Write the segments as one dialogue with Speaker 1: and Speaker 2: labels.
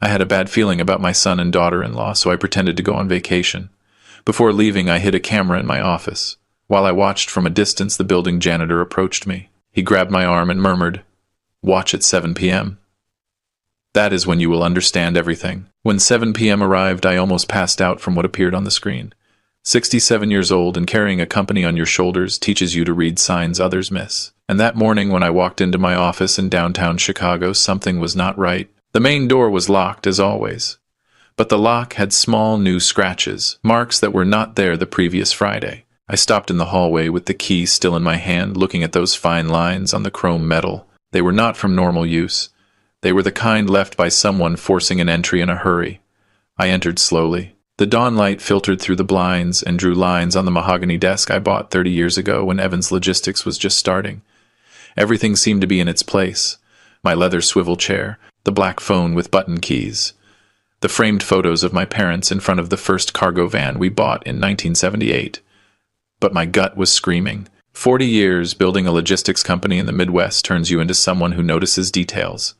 Speaker 1: I had a bad feeling about my son and daughter-in-law, so I pretended to go on vacation. Before leaving, I hid a camera in my office. While I watched from a distance, the building janitor approached me. He grabbed my arm and murmured, "Watch at 7 p.m. That is when you will understand everything." When 7 p.m. arrived, I almost passed out from what appeared on the screen. 67 years old and carrying a company on your shoulders teaches you to read signs others miss. And that morning when I walked into my office in downtown Chicago, something was not right. The main door was locked, as always. But the lock had small new scratches, marks that were not there the previous Friday. I stopped in the hallway with the key still in my hand, looking at those fine lines on the chrome metal. They were not from normal use. They were the kind left by someone forcing an entry in a hurry. I entered slowly. The dawn light filtered through the blinds and drew lines on the mahogany desk I bought 30 years ago when Evans Logistics was just starting. Everything seemed to be in its place. My leather swivel chair, the black phone with button keys, the framed photos of my parents in front of the first cargo van we bought in 1978. But my gut was screaming. 40 years building a logistics company in the Midwest turns you into someone who notices details.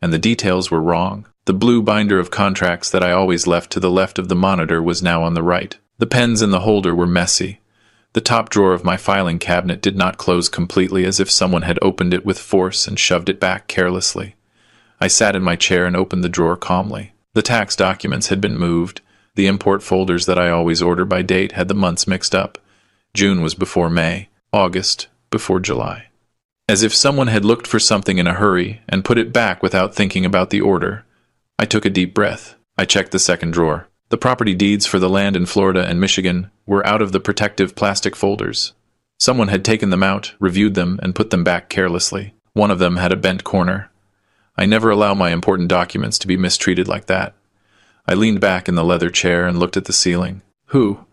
Speaker 1: And the details were wrong. The blue binder of contracts that I always left to the left of the monitor was now on the right. The pens in the holder were messy. The top drawer of my filing cabinet did not close completely, as if someone had opened it with force and shoved it back carelessly. I sat in my chair and opened the drawer calmly. The tax documents had been moved. The import folders that I always order by date had the months mixed up. June was before May, August before July. As if someone had looked for something in a hurry and put it back without thinking about the order. I took a deep breath. I checked the second drawer. The property deeds for the land in Florida and Michigan were out of the protective plastic folders. Someone had taken them out, reviewed them, and put them back carelessly. One of them had a bent corner. I never allow my important documents to be mistreated like that. I leaned back in the leather chair and looked at the ceiling. Who?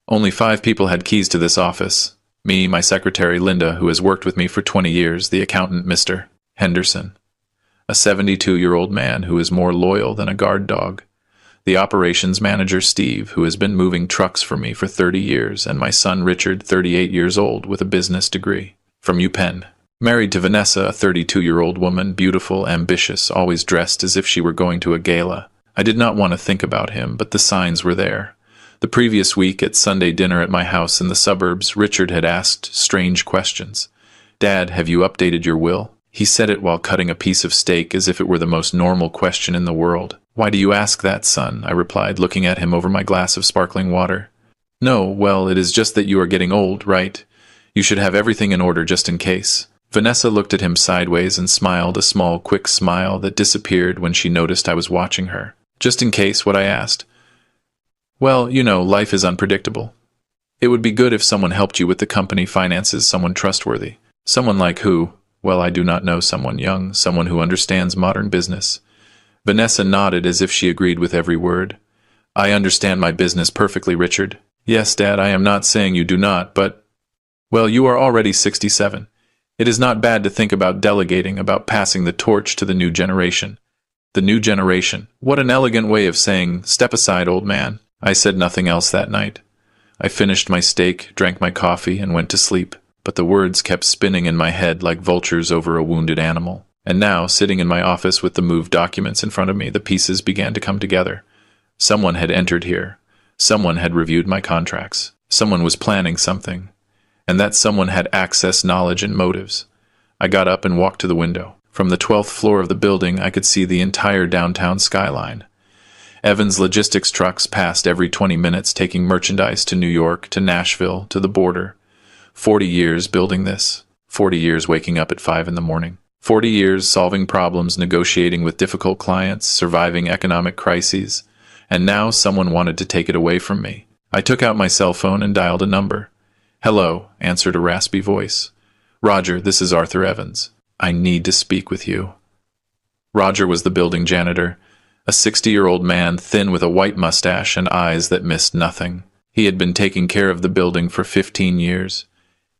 Speaker 1: Only 5 people had keys to this office. Me, my secretary Linda, who has worked with me for 20 years, the accountant Mr. Henderson, a 72-year-old man who is more loyal than a guard dog, the operations manager Steve, who has been moving trucks for me for 30 years, and my son Richard, 38 years old, with a business degree from UPenn. Married to Vanessa, a 32-year-old woman, beautiful, ambitious, always dressed as if she were going to a gala. I did not want to think about him, but the signs were there. The previous week at Sunday dinner at my house in the suburbs, Richard had asked strange questions. "Dad, have you updated your will?" He said it while cutting a piece of steak as if it were the most normal question in the world. "Why do you ask that, son?" I replied, looking at him over my glass of sparkling water. "No, well, it is just that you are getting old, right? You should have everything in order just in case." Vanessa looked at him sideways and smiled, a small, quick smile that disappeared when she noticed I was watching her. "Just in case," what I asked. "Well, you know, life is unpredictable. It would be good if someone helped you with the company finances, someone trustworthy. Someone like who? Well, I do not know. Someone young, someone who understands modern business." Vanessa nodded as if she agreed with every word. "I understand my business perfectly, Richard." "Yes, Dad, I am not saying you do not, but... Well, you are already 67. It is not bad to think about delegating, about passing the torch to the new generation." The new generation. What an elegant way of saying, "Step aside, old man." I said nothing else that night. I finished my steak, drank my coffee, and went to sleep. But the words kept spinning in my head like vultures over a wounded animal. And now, sitting in my office with the moved documents in front of me, the pieces began to come together. Someone had entered here. Someone had reviewed my contracts. Someone was planning something. And that someone had access, knowledge, and motives. I got up and walked to the window. From the 12th floor of the building, I could see the entire downtown skyline. Evans Logistics trucks passed every 20 minutes, taking merchandise to New York, to Nashville, to the border. 40 years building this. 40 years waking up at 5 in the morning. 40 years solving problems, negotiating with difficult clients, surviving economic crises. And now someone wanted to take it away from me. I took out my cell phone and dialed a number. "Hello," answered a raspy voice. "Roger, this is Arthur Evans. I need to speak with you." Roger was the building janitor, a 60-year-old man, thin with a white mustache and eyes that missed nothing. He had been taking care of the building for 15 years.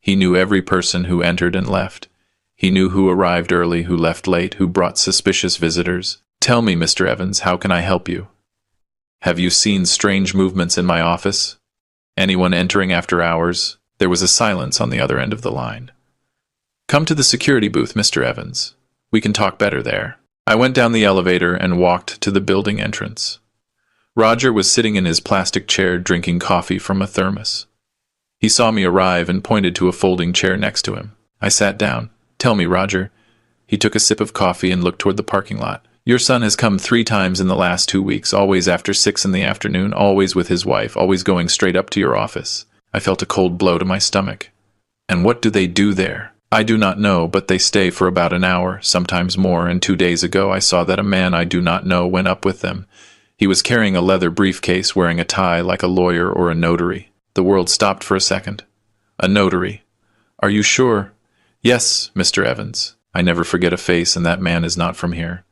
Speaker 1: He knew every person who entered and left. He knew who arrived early, who left late, who brought suspicious visitors. "Tell me, Mr. Evans, how can I help you? Have you seen strange movements in my office? Anyone entering after hours?" There was a silence on the other end of the line. "Come to the security booth, Mr. Evans. We can talk better there." I went down the elevator and walked to the building entrance. Roger was sitting in his plastic chair drinking coffee from a thermos. He saw me arrive and pointed to a folding chair next to him. I sat down. "Tell me, Roger." He took a sip of coffee and looked toward the parking lot. "Your son has come 3 times in the last 2 weeks, always after 6 in the afternoon, always with his wife, always going straight up to your office." I felt a cold blow to my stomach. "And what do they do there?" "I do not know, but they stay for about an hour, sometimes more, and 2 days ago I saw that a man I do not know went up with them. He was carrying a leather briefcase, wearing a tie like a lawyer or a notary." The world stopped for a second. "A notary? Are you sure?" "Yes, Mr. Evans. I never forget a face, and that man is not from here."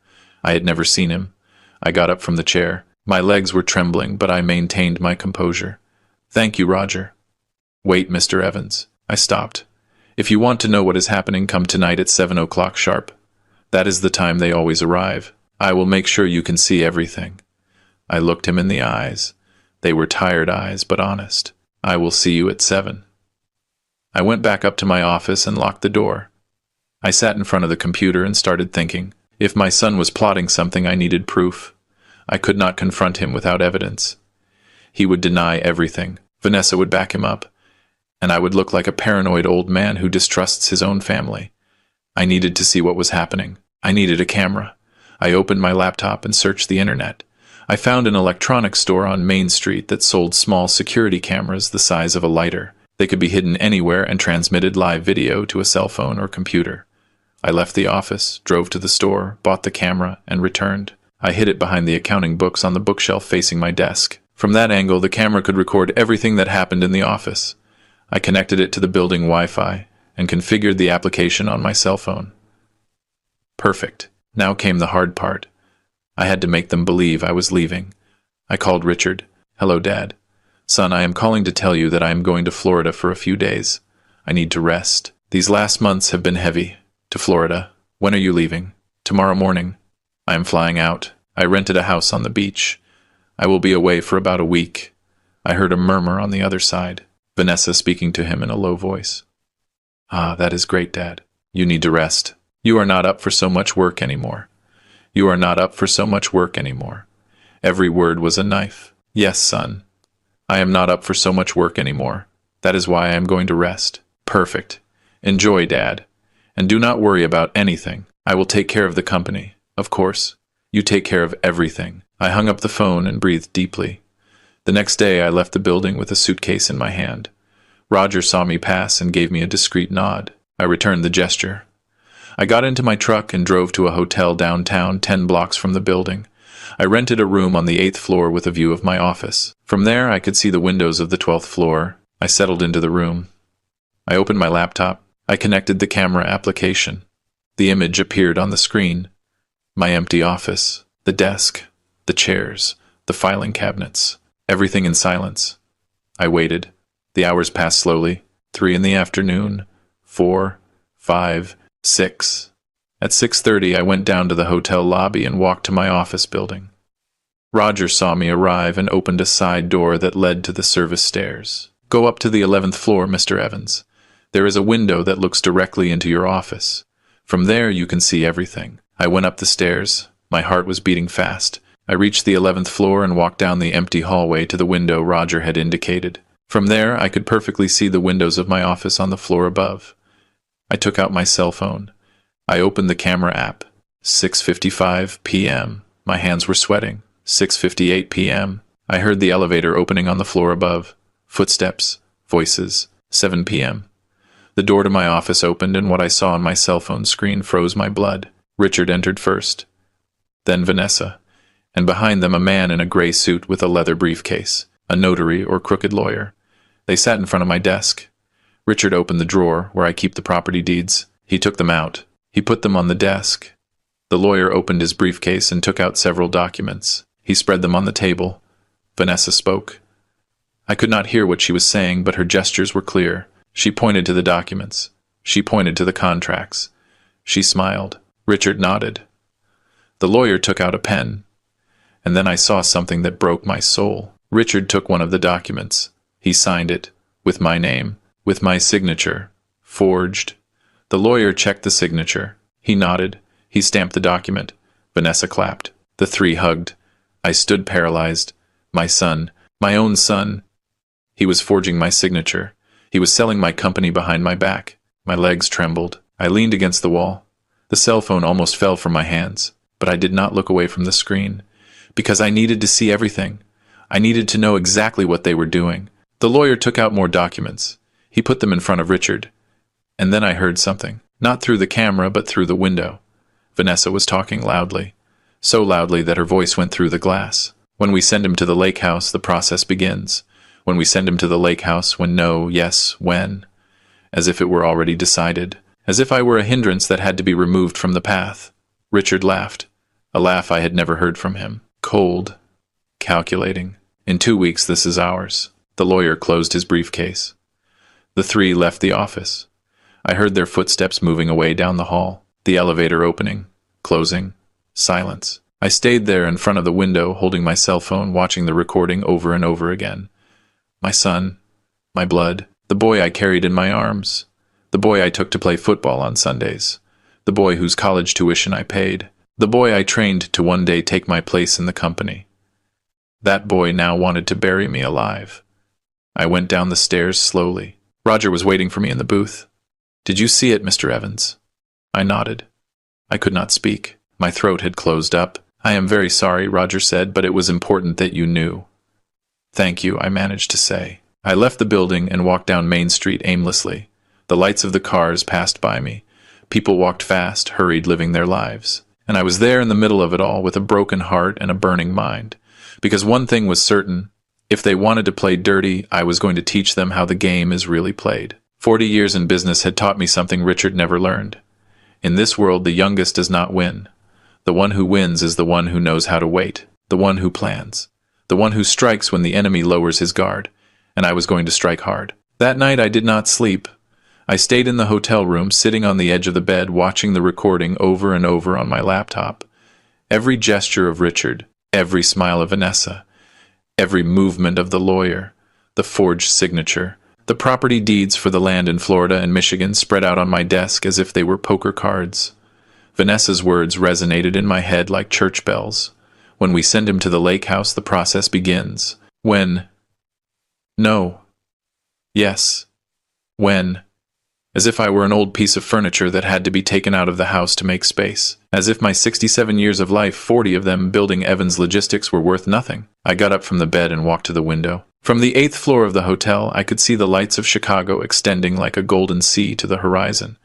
Speaker 1: I had never seen him. I got up from the chair. My legs were trembling, but I maintained my composure. "Thank you, Roger." "Wait, Mr. Evans." I stopped. "If you want to know what is happening, come tonight at 7 o'clock sharp. That is the time they always arrive. I will make sure you can see everything." I looked him in the eyes. They were tired eyes, but honest. "I will see you at 7. I went back up to my office and locked the door. I sat in front of the computer and started thinking. If my son was plotting something, I needed proof. I could not confront him without evidence. He would deny everything. Vanessa would back him up, and I would look like a paranoid old man who distrusts his own family. I needed to see what was happening. I needed a camera. I opened my laptop and searched the internet. I found an electronics store on Main Street that sold small security cameras the size of a lighter. They could be hidden anywhere and transmitted live video to a cell phone or computer. I left the office, drove to the store, bought the camera, and returned. I hid it behind the accounting books on the bookshelf facing my desk. From that angle, the camera could record everything that happened in the office. I connected it to the building Wi-Fi and configured the application on my cell phone. Perfect. Now came the hard part. I had to make them believe I was leaving. I called Richard. "Hello, Dad. Son, I am calling to tell you that I am going to Florida for a few days. I need to rest. These last months have been heavy. To Florida. When are you leaving?" "Tomorrow morning. I am flying out. I rented a house on the beach. I will be away for about a week." I heard a murmur on the other side. Vanessa speaking to him in a low voice. "Ah, that is great, Dad. You need to rest. You are not up for so much work anymore. You are not up for so much work anymore." Every word was a knife. "Yes, son. I am not up for so much work anymore. That is why I am going to rest." "Perfect. Enjoy, Dad. And do not worry about anything. I will take care of the company. Of course. You take care of everything." I hung up the phone and breathed deeply. The next day I left the building with a suitcase in my hand. Roger saw me pass and gave me a discreet nod. I returned the gesture. I got into my truck and drove to a hotel downtown 10 blocks from the building. I rented a room on the 8th floor with a view of my office. From there I could see the windows of the 12th floor. I settled into the room. I opened my laptop. I connected the camera application. The image appeared on the screen. My empty office, the desk, the chairs, the filing cabinets, everything in silence. I waited. The hours passed slowly. 3 in the afternoon, 4, 5, 6. At 6:30 I went down to the hotel lobby and walked to my office building. Roger saw me arrive and opened a side door that led to the service stairs. "Go up to the 11th floor, Mr. Evans. There is a window that looks directly into your office. From there you can see everything." I went up the stairs. My heart was beating fast. I reached the 11th floor and walked down the empty hallway to the window Roger had indicated. From there I could perfectly see the windows of my office on the floor above. I took out my cell phone. I opened the camera app. 6:55 p.m. My hands were sweating. 6:58 p.m. I heard the elevator opening on the floor above. Footsteps. Voices. 7 p.m. The door to my office opened, and what I saw on my cell phone screen froze my blood. Richard entered first. Then Vanessa. And behind them a man in a gray suit with a leather briefcase. A notary or crooked lawyer. They sat in front of my desk. Richard opened the drawer where I keep the property deeds. He took them out. He put them on the desk. The lawyer opened his briefcase and took out several documents. He spread them on the table. Vanessa spoke. I could not hear what she was saying, but her gestures were clear. She pointed to the documents. She pointed to the contracts. She smiled. Richard nodded. The lawyer took out a pen. And then I saw something that broke my soul. Richard took one of the documents. He signed it, with my name, with my signature, forged. The lawyer checked the signature. He nodded. He stamped the document. Vanessa clapped. The three hugged. I stood paralyzed. My son, my own son. He was forging my signature. He was selling my company behind my back. My legs trembled. I leaned against the wall. The cell phone almost fell from my hands, but I did not look away from the screen, because I needed to see everything. I needed to know exactly what they were doing. The lawyer took out more documents. He put them in front of Richard. And then I heard something. Not through the camera, but through the window. Vanessa was talking loudly. So loudly that her voice went through the glass. When we send him to the lake house, the process begins. When we send him to the lake house, when no, yes, when. As if it were already decided. As if I were a hindrance that had to be removed from the path. Richard laughed. A laugh I had never heard from him. Cold. Calculating. In 2 weeks, this is ours. The lawyer closed his briefcase. The three left the office. I heard their footsteps moving away down the hall. The elevator opening. Closing. Silence. I stayed there in front of the window, holding my cell phone, watching the recording over and over again. My son. My blood. The boy I carried in my arms. The boy I took to play football on Sundays. The boy whose college tuition I paid. The boy I trained to one day take my place in the company. That boy now wanted to bury me alive. I went down the stairs slowly. Roger was waiting for me in the booth. Did you see it, Mr. Evans? I nodded. I could not speak. My throat had closed up. I am very sorry, Roger said, but it was important that you knew. Thank you, I managed to say. I left the building and walked down Main Street aimlessly. The lights of the cars passed by me. People walked fast, hurried, living their lives. And I was there in the middle of it all with a broken heart and a burning mind. Because one thing was certain. If they wanted to play dirty, I was going to teach them how the game is really played. 40 years in business had taught me something Richard never learned. In this world, the youngest does not win. The one who wins is the one who knows how to wait, the one who plans, the one who strikes when the enemy lowers his guard. And I was going to strike hard. That night I did not sleep. I stayed in the hotel room, sitting on the edge of the bed, watching the recording over and over on my laptop. Every gesture of Richard, every smile of Vanessa, every movement of the lawyer, the forged signature, the property deeds for the land in Florida and Michigan spread out on my desk as if they were poker cards. Vanessa's words resonated in my head like church bells. When we send him to the lake house, the process begins. When? No. Yes. When? As if I were an old piece of furniture that had to be taken out of the house to make space. As if my 67 years of life, 40 of them building Evans Logistics, were worth nothing. I got up from the bed and walked to the window. From the 8th floor of the hotel, I could see the lights of Chicago extending like a golden sea to the horizon.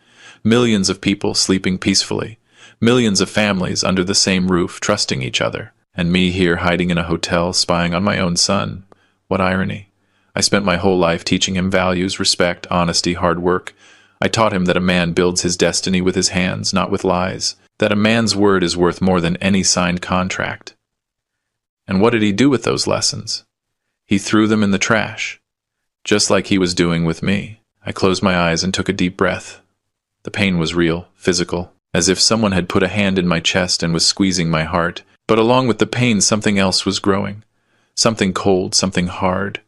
Speaker 1: Millions of people sleeping peacefully. Millions of families under the same roof, trusting each other. And me here hiding in a hotel, spying on my own son. What irony. I spent my whole life teaching him values, respect, honesty, hard work. I taught him that a man builds his destiny with his hands, not with lies. That a man's word is worth more than any signed contract. And what did he do with those lessons? He threw them in the trash, just like he was doing with me. I closed my eyes and took a deep breath. The pain was real, physical, as if someone had put a hand in my chest and was squeezing my heart. But along with the pain, something else was growing. Something cold, something hard.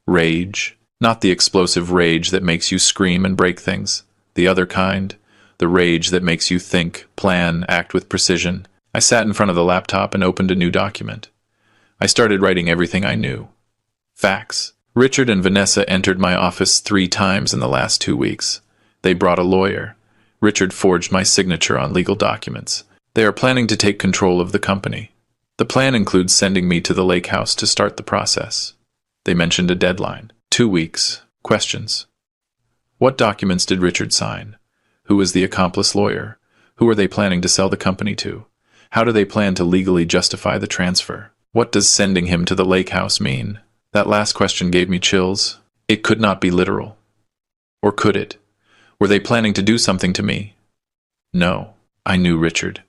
Speaker 1: Rage. Not the explosive rage that makes you scream and break things. The other kind. The rage that makes you think, plan, act with precision. I sat in front of the laptop and opened a new document. I started writing everything I knew. Facts. Richard and Vanessa entered my office 3 times in the last 2 weeks. They brought a lawyer. Richard forged my signature on legal documents. They are planning to take control of the company. The plan includes sending me to the lake house to start the process. They mentioned a deadline. 2 weeks. Questions. What documents did Richard sign? Who is the accomplice lawyer? Who are they planning to sell the company to? How do they plan to legally justify the transfer? What does sending him to the lake house mean? That last question gave me chills. It could not be literal. Or could it? Were they planning to do something to me? No, I knew Richard.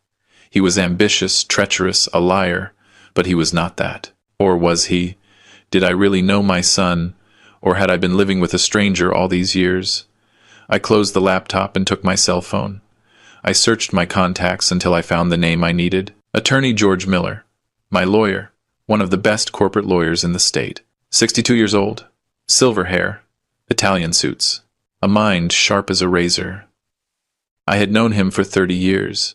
Speaker 1: He was ambitious, treacherous, a liar, but he was not that. Or was he? Did I really know my son? Or had I been living with a stranger all these years? I closed the laptop and took my cell phone. I searched my contacts until I found the name I needed. Attorney George Miller. My lawyer. One of the best corporate lawyers in the state. 62 years old. Silver hair. Italian suits. A mind sharp as a razor. I had known him for 30 years.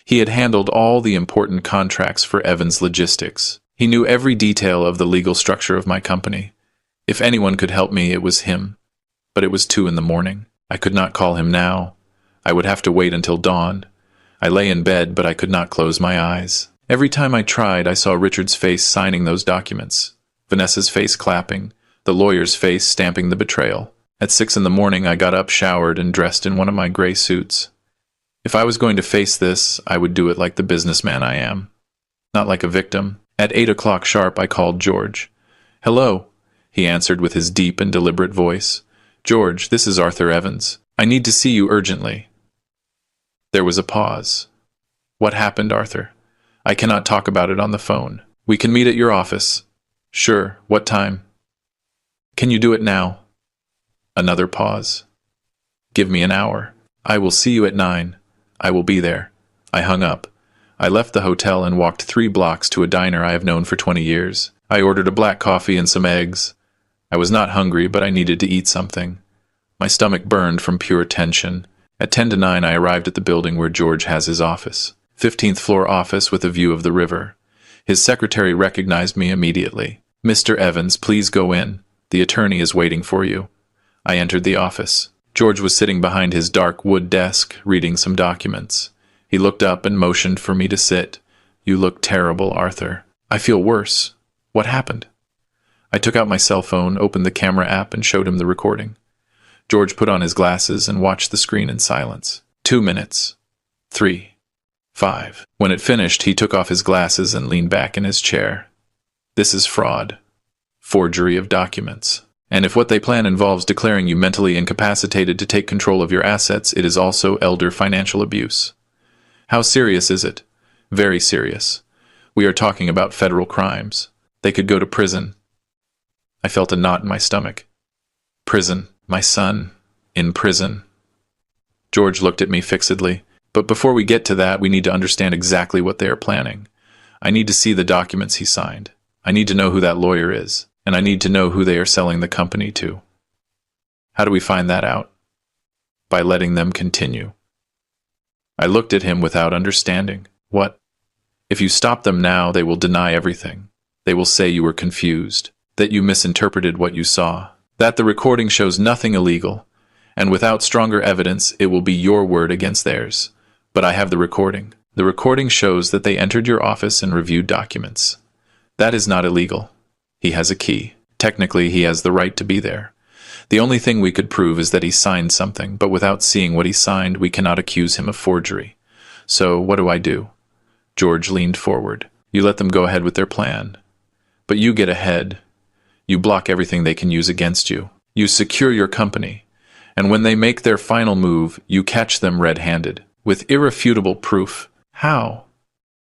Speaker 1: He had handled all the important contracts for Evans Logistics. He knew every detail of the legal structure of my company. If anyone could help me, it was him. But it was 2 in the morning. I could not call him now. I would have to wait until dawn. I lay in bed, but I could not close my eyes. Every time I tried, I saw Richard's face signing those documents, Vanessa's face clapping, the lawyer's face stamping the betrayal. At 6 in the morning, I got up, showered, and dressed in one of my gray suits. If I was going to face this, I would do it like the businessman I am, not like a victim. At 8 o'clock sharp, I called George. "Hello," he answered with his deep and deliberate voice. "George, this is Arthur Evans. I need to see you urgently." There was a pause. "What happened, Arthur? I cannot talk about it on the phone. We can meet at your office." "Sure. What time?" "Can you do it now?" Another pause. "Give me an hour. I will see you at 9. I will be there." I hung up. I left the hotel and walked 3 blocks to a diner I have known for 20 years. I ordered a black coffee and some eggs. I was not hungry, but I needed to eat something. My stomach burned from pure tension. At 10 to 9, I arrived at the building where George has his office. 15th floor office with a view of the river. His secretary recognized me immediately. "Mr. Evans, please go in. The attorney is waiting for you." I entered the office. George was sitting behind his dark wood desk, reading some documents. He looked up and motioned for me to sit. "You look terrible, Arthur." "I feel worse. What happened?" I took out my cell phone, opened the camera app, and showed him the recording. George put on his glasses and watched the screen in silence. 2 minutes. 3. 5. When it finished, he took off his glasses and leaned back in his chair. "This is fraud. Forgery of documents. And if what they plan involves declaring you mentally incapacitated to take control of your assets, it is also elder financial abuse." "How serious is it?" "Very serious. We are talking about federal crimes. They could go to prison." I felt a knot in my stomach. Prison. My son. In prison. George looked at me fixedly. "But before we get to that, we need to understand exactly what they are planning. I need to see the documents he signed. I need to know who that lawyer is. And I need to know who they are selling the company to." "How do we find that out?" "By letting them continue." I looked at him without understanding. "What?" "If you stop them now, they will deny everything. They will say you were confused, that you misinterpreted what you saw, that the recording shows nothing illegal, and without stronger evidence, it will be your word against theirs. But I have the recording. The recording shows that they entered your office and reviewed documents. That is not illegal. He has a key. Technically, he has the right to be there. The only thing we could prove is that he signed something, but without seeing what he signed, we cannot accuse him of forgery. So, what do?" George leaned forward. "You let them go ahead with their plan. But you get ahead. You block everything they can use against you. You secure your company. And when they make their final move, you catch them red-handed, with irrefutable proof. How?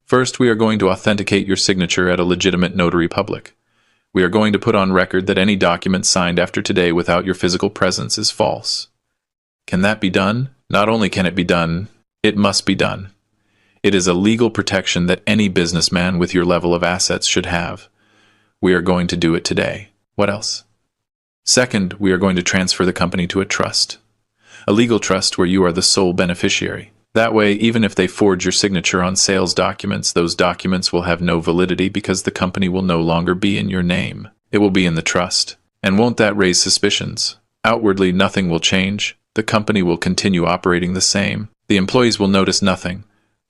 Speaker 1: First, we are going to authenticate your signature at a legitimate notary public. We are going to put on record that any document signed after today without your physical presence is false. Can that be done? Not only can it be done, it must be done. It is a legal protection that any businessman with your level of assets should have. We are going to do it today. What else? Second, we are going to transfer the company to a trust. A legal trust where you are the sole beneficiary. That way, even if they forge your signature on sales documents, those documents will have no validity because the company will no longer be in your name. It will be in the trust. And won't that raise suspicions? Outwardly, nothing will change. The company will continue operating the same. The employees will notice nothing.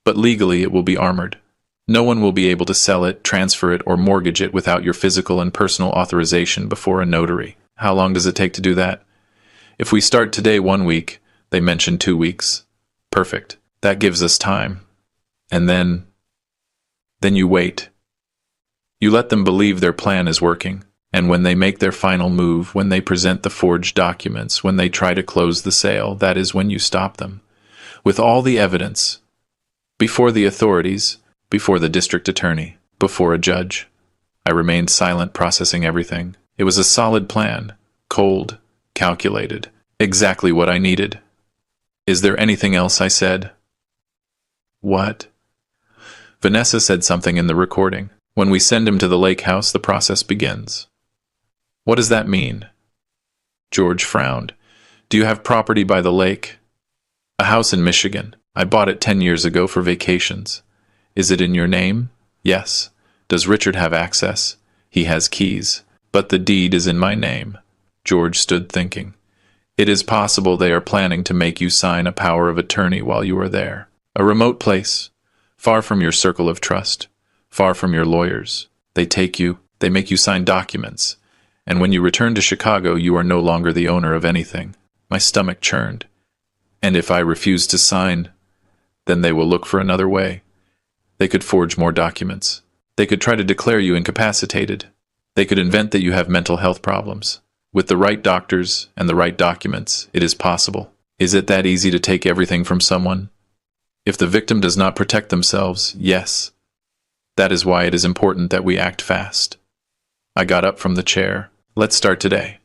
Speaker 1: But legally, it will be armored. No one will be able to sell it, transfer it, or mortgage it without your physical and personal authorization before a notary. How long does it take to do that? If we start today 1 week, they mention 2 weeks. Perfect. That gives us time. And then you wait. You let them believe their plan is working. And when they make their final move, when they present the forged documents, when they try to close the sale, that is when you stop them. With all the evidence. Before the authorities, before the district attorney, before a judge. I remained silent, processing everything. It was a solid plan. Cold, calculated. Exactly what I needed. "Is there anything else?" I said. "What?" Vanessa said something in the recording. "When we send him to the lake house, the process begins." "What does that mean?" George frowned. "Do you have property by the lake?" "A house in Michigan. I bought it 10 years ago for vacations. Is it in your name? Yes. Does Richard have access? He has keys. But the deed is in my name. George stood thinking. It is possible they are planning to make you sign a power of attorney while you are there. A remote place, far from your circle of trust, far from your lawyers. They make you sign documents, and when you return to Chicago, you are no longer the owner of anything. My stomach churned. And if I refuse to sign, then they will look for another way. They could forge more documents. They could try to declare you incapacitated. They could invent that you have mental health problems. With the right doctors and the right documents, it is possible. Is it that easy to take everything from someone? If the victim does not protect themselves, yes. That is why it is important that we act fast. I got up from the chair. Let's start today.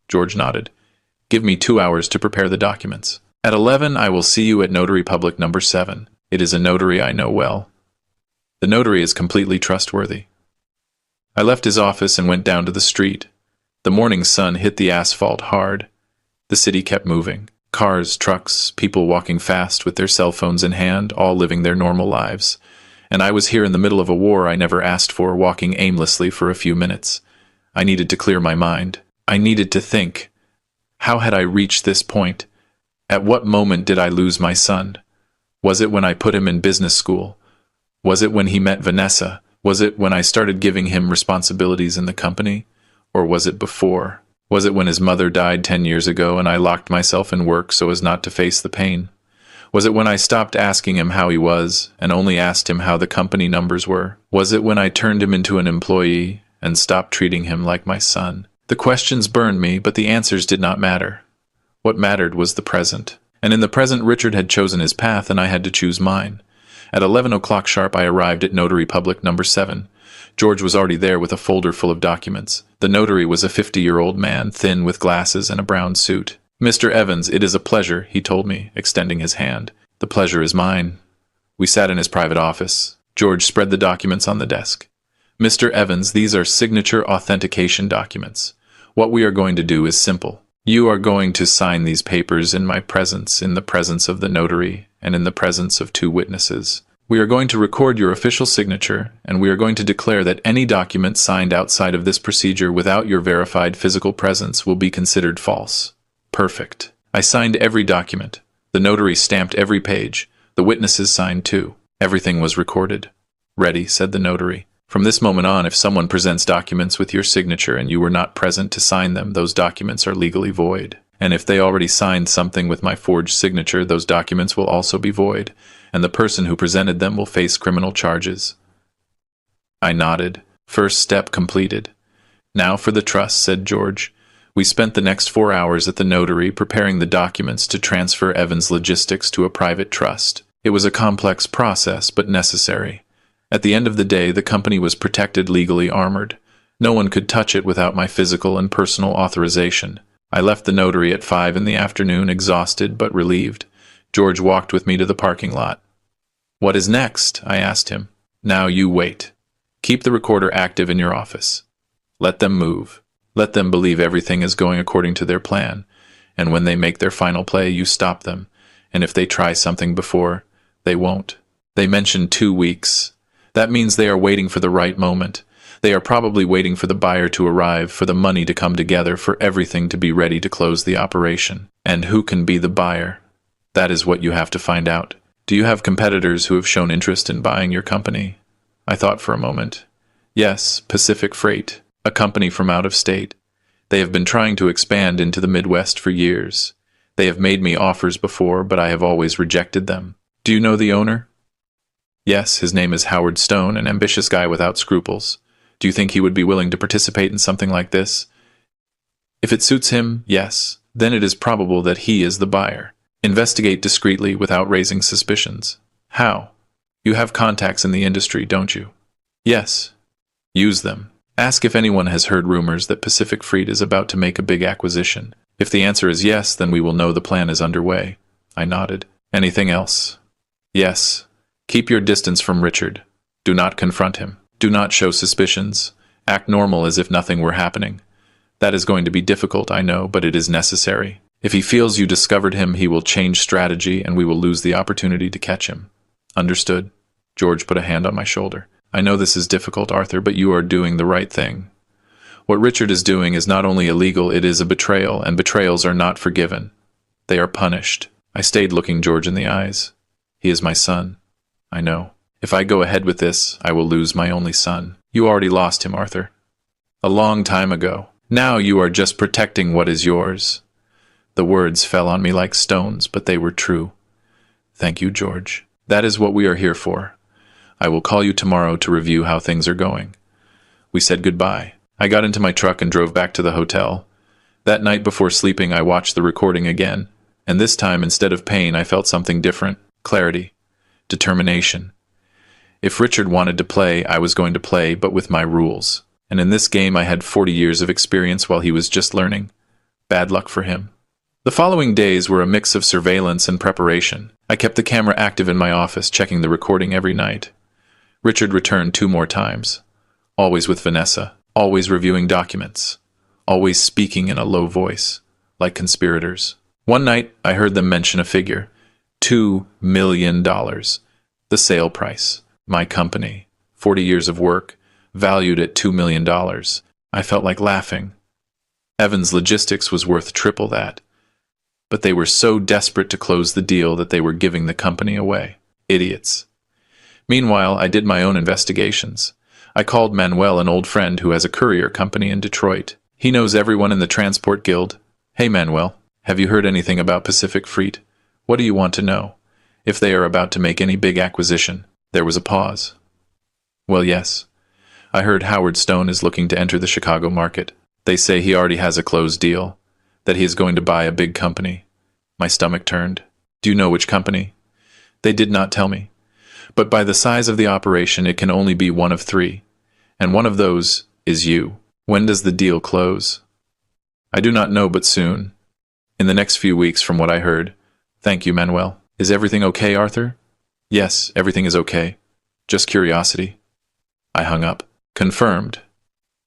Speaker 1: George nodded. Give me 2 hours to prepare the documents. At 11, I will see you at Notary Public number 7. It is a notary I know well. The notary is completely trustworthy. I left his office and went down to the street. The morning sun hit the asphalt hard. The city kept moving. Cars, trucks, people walking fast with their cell phones in hand, all living their normal lives. And I was here in the middle of a war I never asked for, walking aimlessly for a few minutes. I needed to clear my mind. I needed to think. How had I reached this point? At what moment did I lose my son? Was it when I put him in business school? Was it when he met Vanessa? Was it when I started giving him responsibilities in the company? Or was it before? Was it when his mother died 10 years ago and I locked myself in work so as not to face the pain? Was it when I stopped asking him how he was and only asked him how the company numbers were? Was it when I turned him into an employee and stopped treating him like my son? The questions burned me, but the answers did not matter. What mattered was the present. And in the present, Richard had chosen his path and I had to choose mine. At 11 o'clock sharp, I arrived at Notary Public number 7. George was already there with a folder full of documents. The notary was a 50-year-old man, thin with glasses and a brown suit. Mr. Evans, it is a pleasure, he told me, extending his hand. The pleasure is mine. We sat in his private office. George spread the documents on the desk. Mr. Evans, these are signature authentication documents. What we are going to do is simple. You are going to sign these papers in my presence, in the presence of the notary, and in the presence of 2 witnesses. We are going to record your official signature, and we are going to declare that any document signed outside of this procedure without your verified physical presence will be considered false. Perfect. I signed every document. The notary stamped every page. The witnesses signed too. Everything was recorded. Ready, said the notary. From this moment on, if someone presents documents with your signature and you were not present to sign them, those documents are legally void. And if they already signed something with my forged signature, those documents will also be void, and the person who presented them will face criminal charges. I nodded. First step completed. Now for the trust, said George. We spent the next 4 hours at the notary preparing the documents to transfer Evans Logistics to a private trust. It was a complex process, but necessary. At the end of the day, the company was protected, legally armored. No one could touch it without my physical and personal authorization. I left the notary at 5 in the afternoon, exhausted but relieved. George walked with me to the parking lot. What is next? I asked him. Now you wait. Keep the recorder active in your office. Let them move. Let them believe everything is going according to their plan. And when they make their final play, you stop them. And if they try something before, they won't. They mentioned 2 weeks. That means they are waiting for the right moment. They are probably waiting for the buyer to arrive, for the money to come together, for everything to be ready to close the operation. And who can be the buyer? That is what you have to find out. Do you have competitors who have shown interest in buying your company? I thought for a moment. Yes, Pacific Freight, a company from out of state. They have been trying to expand into the Midwest for years. They have made me offers before, but I have always rejected them. Do you know the owner? Yes, his name is Howard Stone, an ambitious guy without scruples. Do you think he would be willing to participate in something like this? If it suits him, yes. Then it is probable that he is the buyer. Investigate discreetly without raising suspicions. How? You have contacts in the industry, don't you? Yes. Use them. Ask if anyone has heard rumors that Pacific Freight is about to make a big acquisition. If the answer is yes, then we will know the plan is underway. I nodded. Anything else? Yes. Keep your distance from Richard. Do not confront him. Do not show suspicions. Act normal as if nothing were happening. That is going to be difficult, I know, but it is necessary. If he feels you discovered him, he will change strategy and we will lose the opportunity to catch him. Understood? George put a hand on my shoulder. I know this is difficult, Arthur, but you are doing the right thing. What Richard is doing is not only illegal, it is a betrayal, and betrayals are not forgiven. They are punished. I stayed looking George in the eyes. He is my son. I know. If I go ahead with this, I will lose my only son. You already lost him, Arthur. A long time ago. Now you are just protecting what is yours. The words fell on me like stones, but they were true. Thank you, George. That is what we are here for. I will call you tomorrow to review how things are going. We said goodbye. I got into my truck and drove back to the hotel. That night before sleeping, I watched the recording again, and this time, instead of pain, I felt something different. Clarity. Determination. If Richard wanted to play, I was going to play, but with my rules. And in this game, I had 40 years of experience while he was just learning. Bad luck for him. The following days were a mix of surveillance and preparation. I kept the camera active in my office, checking the recording every night. Richard returned 2 more times. Always with Vanessa. Always reviewing documents. Always speaking in a low voice, like conspirators. One night, I heard them mention a figure. $2 million. The sale price. My company. 40 years of work. Valued at $2 million. I felt like laughing. Evans Logistics was worth triple that. But they were so desperate to close the deal that they were giving the company away. Idiots. Meanwhile, I did my own investigations. I called Manuel, an old friend who has a courier company in Detroit. He knows everyone in the Transport Guild. Hey, Manuel, have you heard anything about Pacific Freight? What do you want to know? If they are about to make any big acquisition. There was a pause. Well, yes. I heard Howard Stone is looking to enter the Chicago market. They say he already has a closed deal, that he is going to buy a big company. My stomach turned. Do you know which company? They did not tell me. But by the size of the operation, it can only be one of 3. And one of those is you. When does the deal close? I do not know, but soon. In the next few weeks, from what I heard. Thank you, Manuel. Is everything okay, Arthur? Yes, everything is okay. Just curiosity. I hung up. Confirmed.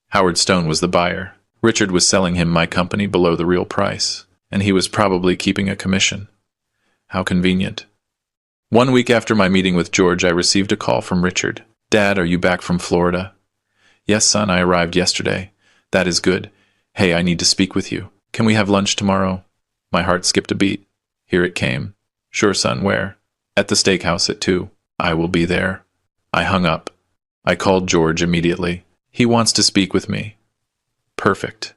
Speaker 1: Howard Stone was the buyer. Richard was selling him my company below the real price, and he was probably keeping a commission. How convenient. 1 week after my meeting with George, I received a call from Richard. Dad, are you back from Florida? Yes, son, I arrived yesterday. That is good. Hey, I need to speak with you. Can we have lunch tomorrow? My heart skipped a beat. Here it came. Sure, son, where? At the steakhouse at 2. I will be there. I hung up. I called George immediately. He wants to speak with me. Perfect.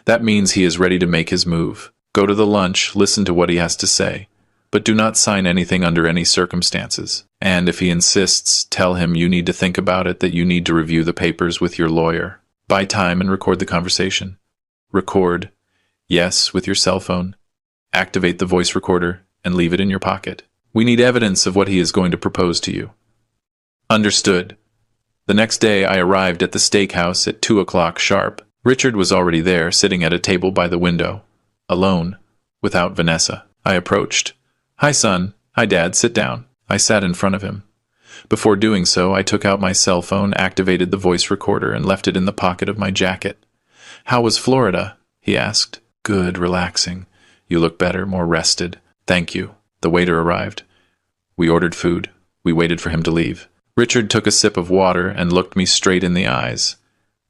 Speaker 1: That means he is ready to make his move. Go to the lunch, listen to what he has to say. But do not sign anything under any circumstances. And if he insists, tell him you need to think about it, that you need to review the papers with your lawyer. Buy time and record the conversation. Record. Yes, with your cell phone. Activate the voice recorder and leave it in your pocket. We need evidence of what he is going to propose to you. Understood. The next day I arrived at the steakhouse at 2 o'clock sharp. Richard was already there, sitting at a table by the window. Alone. Without Vanessa. I approached. Hi, son. Hi, Dad. Sit down. I sat in front of him. Before doing so, I took out my cell phone, activated the voice recorder, and left it in the pocket of my jacket. How was Florida? He asked. Good, relaxing. You look better, more rested. Thank you. The waiter arrived. We ordered food. We waited for him to leave. Richard took a sip of water and looked me straight in the eyes.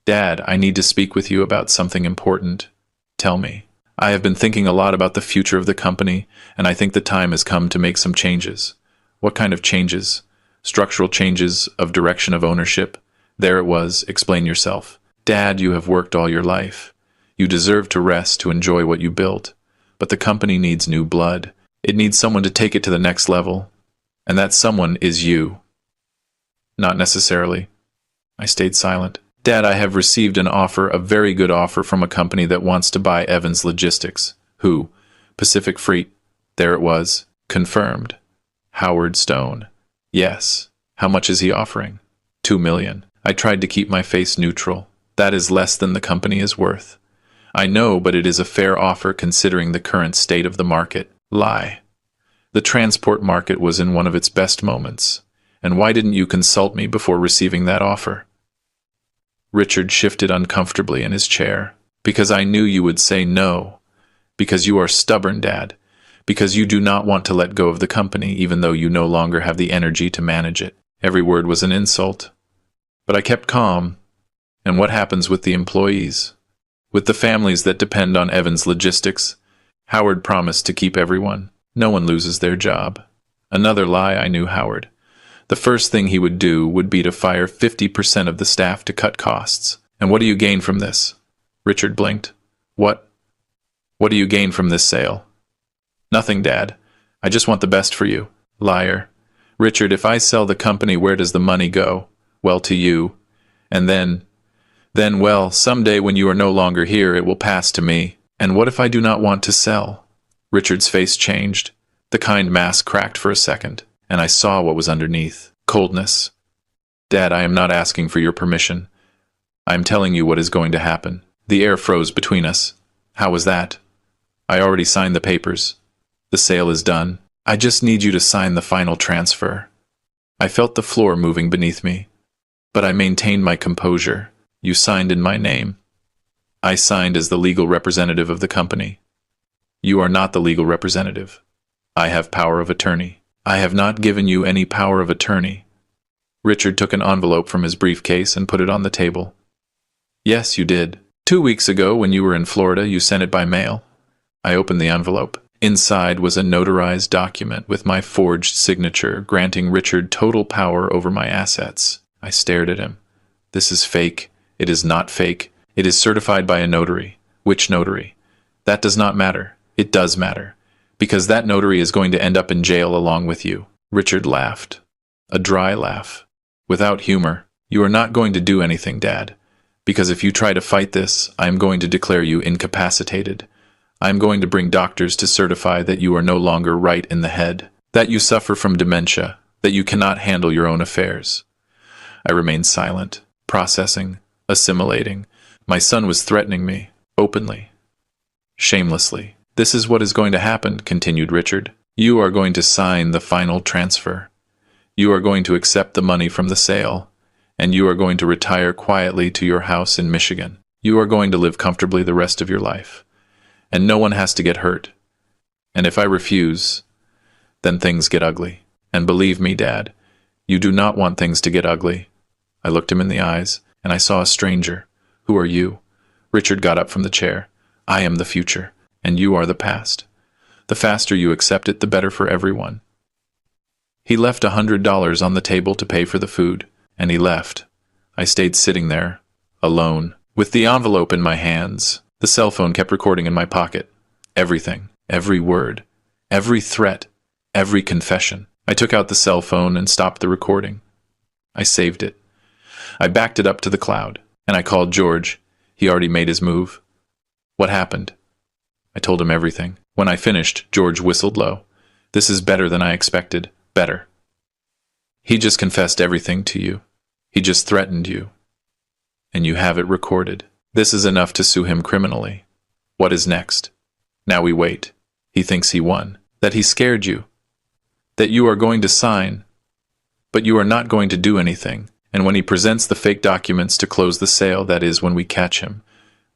Speaker 1: Dad, I need to speak with you about something important. Tell me. I have been thinking a lot about the future of the company, and I think the time has come to make some changes. What kind of changes? Structural changes of direction of ownership? There it was. Explain yourself. Dad, you have worked all your life. You deserve to rest, to enjoy what you built. But the company needs new blood. It needs someone to take it to the next level. And that someone is you. Not necessarily. I stayed silent. Dad, I have received an offer, a very good offer, from a company that wants to buy Evans Logistics. Who? Pacific Freight. There it was. Confirmed. Howard Stone. Yes. How much is he offering? $2 million. I tried to keep my face neutral. That is less than the company is worth. I know, but it is a fair offer considering the current state of the market. Lie. The transport market was in one of its best moments. And why didn't you consult me before receiving that offer? Richard shifted uncomfortably in his chair. Because I knew you would say no. Because you are stubborn, Dad. Because you do not want to let go of the company, even though you no longer have the energy to manage it. Every word was an insult. But I kept calm. And what happens with the employees? With the families that depend on Evan's logistics? Howard promised to keep everyone. No one loses their job. Another lie. I knew Howard. The first thing he would do would be to fire 50% of the staff to cut costs. And what do you gain from this? Richard blinked. What do you gain from this sale? Nothing, Dad. I just want the best for you. Liar. Richard, if I sell the company, where does the money go? Well, to you. And then, well, someday when you are no longer here, it will pass to me. And what if I do not want to sell? Richard's face changed. The kind mask cracked for a second, and I saw what was underneath. Coldness. Dad, I am not asking for your permission. I am telling you what is going to happen. The air froze between us. How was that? I already signed the papers. The sale is done. I just need you to sign the final transfer. I felt the floor moving beneath me, but I maintained my composure. You signed in my name. I signed as the legal representative of the company. You are not the legal representative. I have power of attorney. I have not given you any power of attorney. Richard took an envelope from his briefcase and put it on the table. Yes, you did. 2 weeks ago, when you were in Florida, you sent it by mail. I opened the envelope. Inside was a notarized document with my forged signature, granting Richard total power over my assets. I stared at him. This is fake. It is not fake. It is certified by a notary. Which notary? That does not matter. It does matter. Because that notary is going to end up in jail along with you. Richard laughed. A dry laugh. Without humor. You are not going to do anything, Dad. Because if you try to fight this, I am going to declare you incapacitated. I am going to bring doctors to certify that you are no longer right in the head, that you suffer from dementia, that you cannot handle your own affairs. I remained silent, processing, assimilating. My son was threatening me, openly, shamelessly. This is what is going to happen, continued Richard. You are going to sign the final transfer. You are going to accept the money from the sale, and you are going to retire quietly to your house in Michigan. You are going to live comfortably the rest of your life. And no one has to get hurt. And if I refuse, then things get ugly. And believe me, Dad, you do not want things to get ugly. I looked him in the eyes, and I saw a stranger. Who are you? Richard got up from the chair. I am the future, and you are the past. The faster you accept it, the better for everyone. He left $100 on the table to pay for the food, and he left. I stayed sitting there, alone, with the envelope in my hands. The cell phone kept recording in my pocket. Everything, every word, every threat, every confession. I took out the cell phone and stopped the recording. I saved it. I backed it up to the cloud, and I called George. He already made his move. What happened? I told him everything. When I finished, George whistled low. This is better than I expected. Better. He just confessed everything to you. He just threatened you. And you have it recorded. This is enough to sue him criminally. What is next? Now we wait. He thinks he won. That he scared you. That you are going to sign. But you are not going to do anything. And when he presents the fake documents to close the sale, that is when we catch him.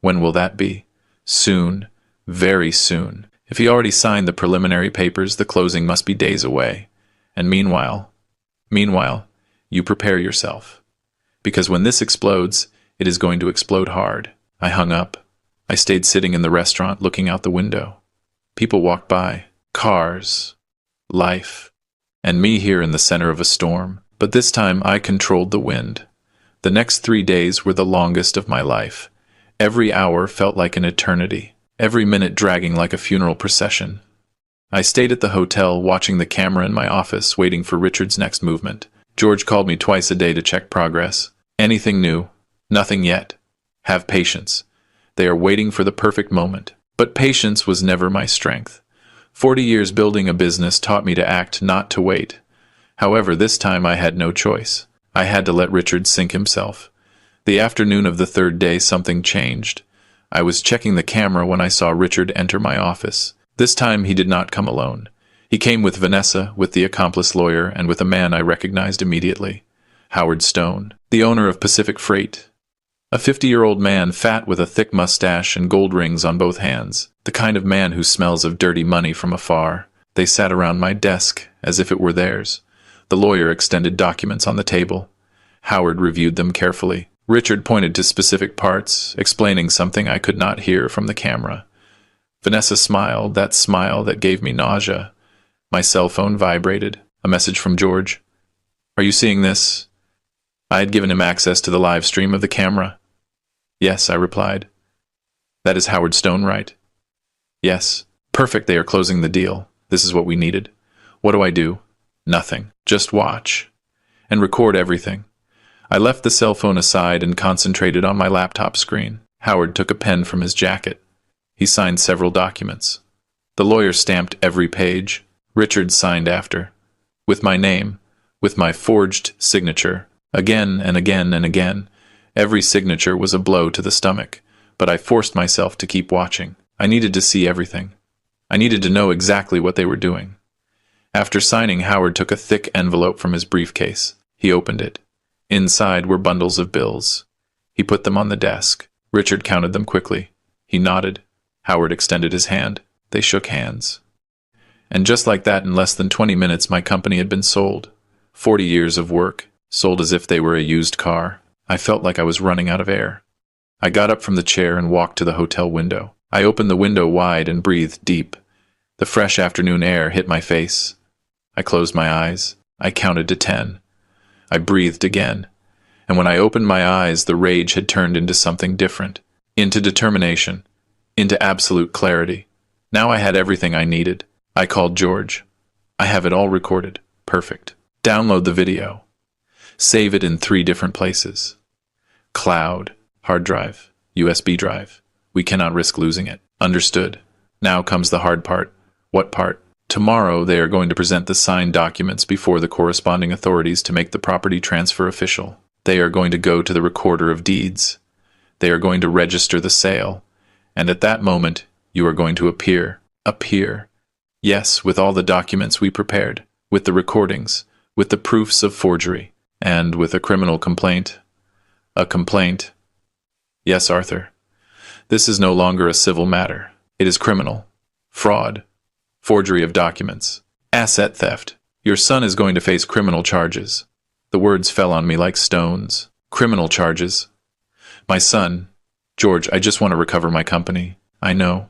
Speaker 1: When will that be? Soon. Very soon. If he already signed the preliminary papers, the closing must be days away. And meanwhile, you prepare yourself. Because when this explodes, it is going to explode hard. I hung up. I stayed sitting in the restaurant looking out the window. People walked by. Cars. Life. And me here in the center of a storm. But this time I controlled the wind. The next 3 days were the longest of my life. Every hour felt like an eternity. Every minute dragging like a funeral procession. I stayed at the hotel watching the camera in my office, waiting for Richard's next movement. George called me twice a day to check progress. Anything new? Nothing yet. Have patience. They are waiting for the perfect moment. But patience was never my strength. 40 years building a business taught me to act, not to wait. However, this time I had no choice. I had to let Richard sink himself. The afternoon of the third day, something changed. I was checking the camera when I saw Richard enter my office. This time he did not come alone. He came with Vanessa, with the accomplice lawyer, and with a man I recognized immediately. Howard Stone, the owner of Pacific Freight. A 50-year-old man, fat with a thick mustache and gold rings on both hands. The kind of man who smells of dirty money from afar. They sat around my desk as if it were theirs. The lawyer extended documents on the table. Howard reviewed them carefully. Richard pointed to specific parts, explaining something I could not hear from the camera. Vanessa smiled, that smile that gave me nausea. My cell phone vibrated. A message from George. "Are you seeing this?" I had given him access to the live stream of the camera. "Yes," I replied. "That is Howard Stone, right?" "Yes." "Perfect, they are closing the deal. This is what we needed. What do I do?" "Nothing. Just watch. And record everything." I left the cell phone aside and concentrated on my laptop screen. Howard took a pen from his jacket. He signed several documents. The lawyer stamped every page. Richard signed after. With my name, with my forged signature. Again and again and again. Every signature was a blow to the stomach, but I forced myself to keep watching. I needed to see everything. I needed to know exactly what they were doing. After signing, Howard took a thick envelope from his briefcase. He opened it. Inside were bundles of bills. He put them on the desk. Richard counted them quickly. He nodded. Howard extended his hand. They shook hands. And just like that, in less than 20 minutes, my company had been sold. 40 years of work, sold as if they were a used car. I felt like I was running out of air. I got up from the chair and walked to the hotel window. I opened the window wide and breathed deep. The fresh afternoon air hit my face. I closed my eyes. I counted to 10. I breathed again. And when I opened my eyes, the rage had turned into something different. Into determination. Into absolute clarity. Now I had everything I needed. I called George. "I have it all recorded. Perfect. Download the video. Save it in 3 different places. Cloud, hard drive, USB drive. We cannot risk losing it." "Understood. Now comes the hard part." "What part?" "Tomorrow they are going to present the signed documents before the corresponding authorities to make the property transfer official. They are going to go to the recorder of deeds. They are going to register the sale. And at that moment, you are going to appear. Appear. Yes, with all the documents we prepared, with the recordings, with the proofs of forgery, and with a criminal complaint." "A complaint?" "Yes, Arthur. This is no longer a civil matter. It is criminal. Fraud. Forgery of documents. Asset theft. Your son is going to face criminal charges." The words fell on me like stones. Criminal charges. My son. George, I just want to recover my company. I know.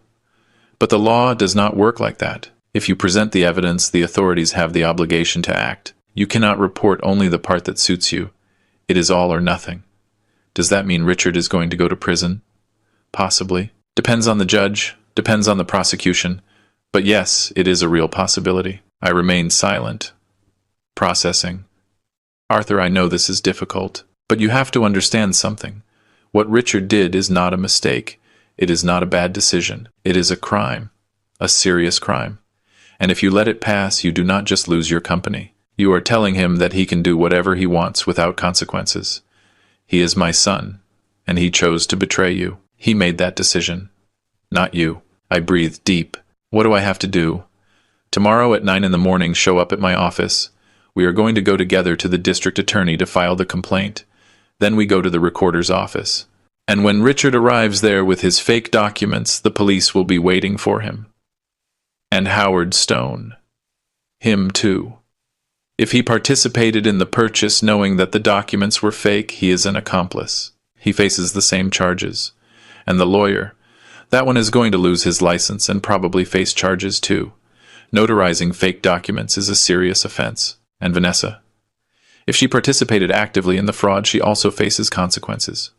Speaker 1: But the law does not work like that. If you present the evidence, the authorities have the obligation to act. You cannot report only the part that suits you. It is all or nothing. Does that mean Richard is going to go to prison? Possibly. Depends on the judge, depends on the prosecution. But yes, it is a real possibility. I remained silent. Processing. Arthur, I know this is difficult, but you have to understand something. What Richard did is not a mistake. It is not a bad decision. It is a crime. A serious crime. And if you let it pass, you do not just lose your company. You are telling him that he can do whatever he wants without consequences. He is my son, and he chose to betray you. He made that decision. Not you. I breathed deep. What do I have to do? Tomorrow at 9 in the morning, show up at my office. We are going to go together to the district attorney to file the complaint. Then we go to the recorder's office. And when Richard arrives there with his fake documents, the police will be waiting for him. And Howard Stone. Him too. If he participated in the purchase knowing that the documents were fake, he is an accomplice. He faces the same charges. And the lawyer, that one is going to lose his license and probably face charges too. Notarizing fake documents is a serious offense. And Vanessa, if she participated actively in the fraud, she also faces consequences.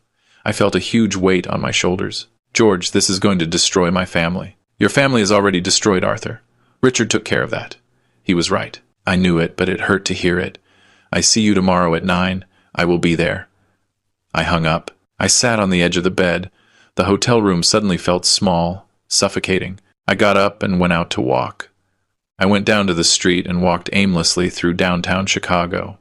Speaker 1: I felt a huge weight on my shoulders. George, this is going to destroy my family. Your family is already destroyed, Arthur. Richard took care of that. He was right. I knew it, but it hurt to hear it. I see you tomorrow at 9. I will be there. I hung up. I sat on the edge of the bed. The hotel room suddenly felt small, suffocating. I got up and went out to walk. I went down to the street and walked aimlessly through downtown Chicago.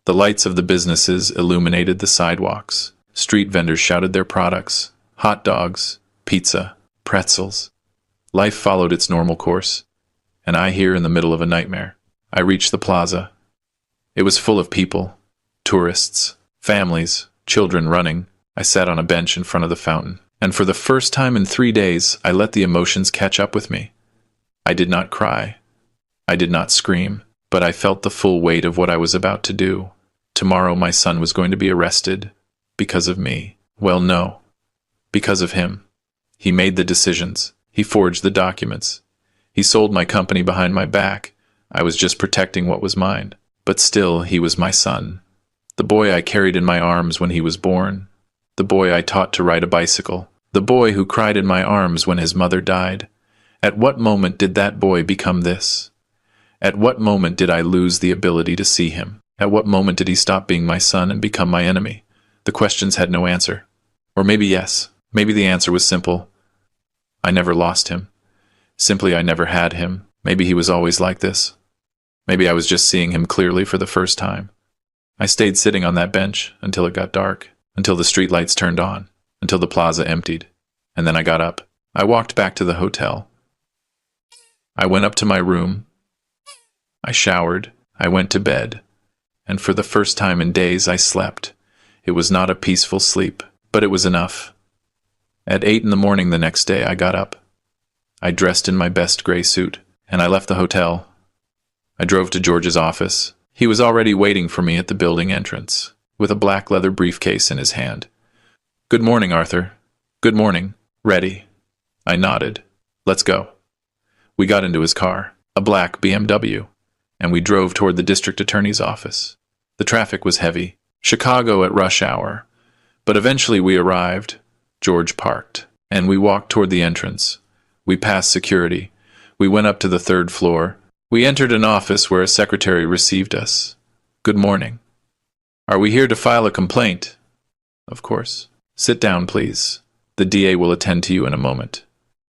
Speaker 1: The lights of the businesses illuminated the sidewalks. Street vendors shouted their products. Hot dogs, pizza, pretzels. Life followed its normal course. And I here in the middle of a nightmare. I reached the plaza. It was full of people. Tourists, families, children running. I sat on a bench in front of the fountain, and for the first time in 3 days, I let the emotions catch up with me. I did not cry. I did not scream, but I felt the full weight of what I was about to do. Tomorrow my son was going to be arrested. Because of me. Well, no. Because of him. He made the decisions. He forged the documents. He sold my company behind my back. I was just protecting what was mine. But still, he was my son. The boy I carried in my arms when he was born. The boy I taught to ride a bicycle. The boy who cried in my arms when his mother died. At what moment did that boy become this? At what moment did I lose the ability to see him? At what moment did he stop being my son and become my enemy? The questions had no answer. Or maybe yes. Maybe the answer was simple. I never lost him. Simply, I never had him. Maybe he was always like this. Maybe I was just seeing him clearly for the first time. I stayed sitting on that bench until it got dark, until the streetlights turned on, until the plaza emptied. And then I got up. I walked back to the hotel. I went up to my room. I showered. I went to bed. And for the first time in days, I slept. It was not a peaceful sleep, but it was enough. At 8 in the morning the next day, I got up. I dressed in my best gray suit, and I left the hotel. I drove to George's office. He was already waiting for me at the building entrance, with a black leather briefcase in his hand. "Good morning, Arthur." "Good morning. Ready?" I nodded. "Let's go." We got into his car, a black BMW, and we drove toward the district attorney's office. The traffic was heavy, Chicago at rush hour, but eventually we arrived. George parked, and we walked toward the entrance. We passed security. We went up to the 3rd floor. We entered an office where a secretary received us. "Good morning." "Are we here to file a complaint?" "Of course." "Sit down, please. The DA will attend to you in a moment."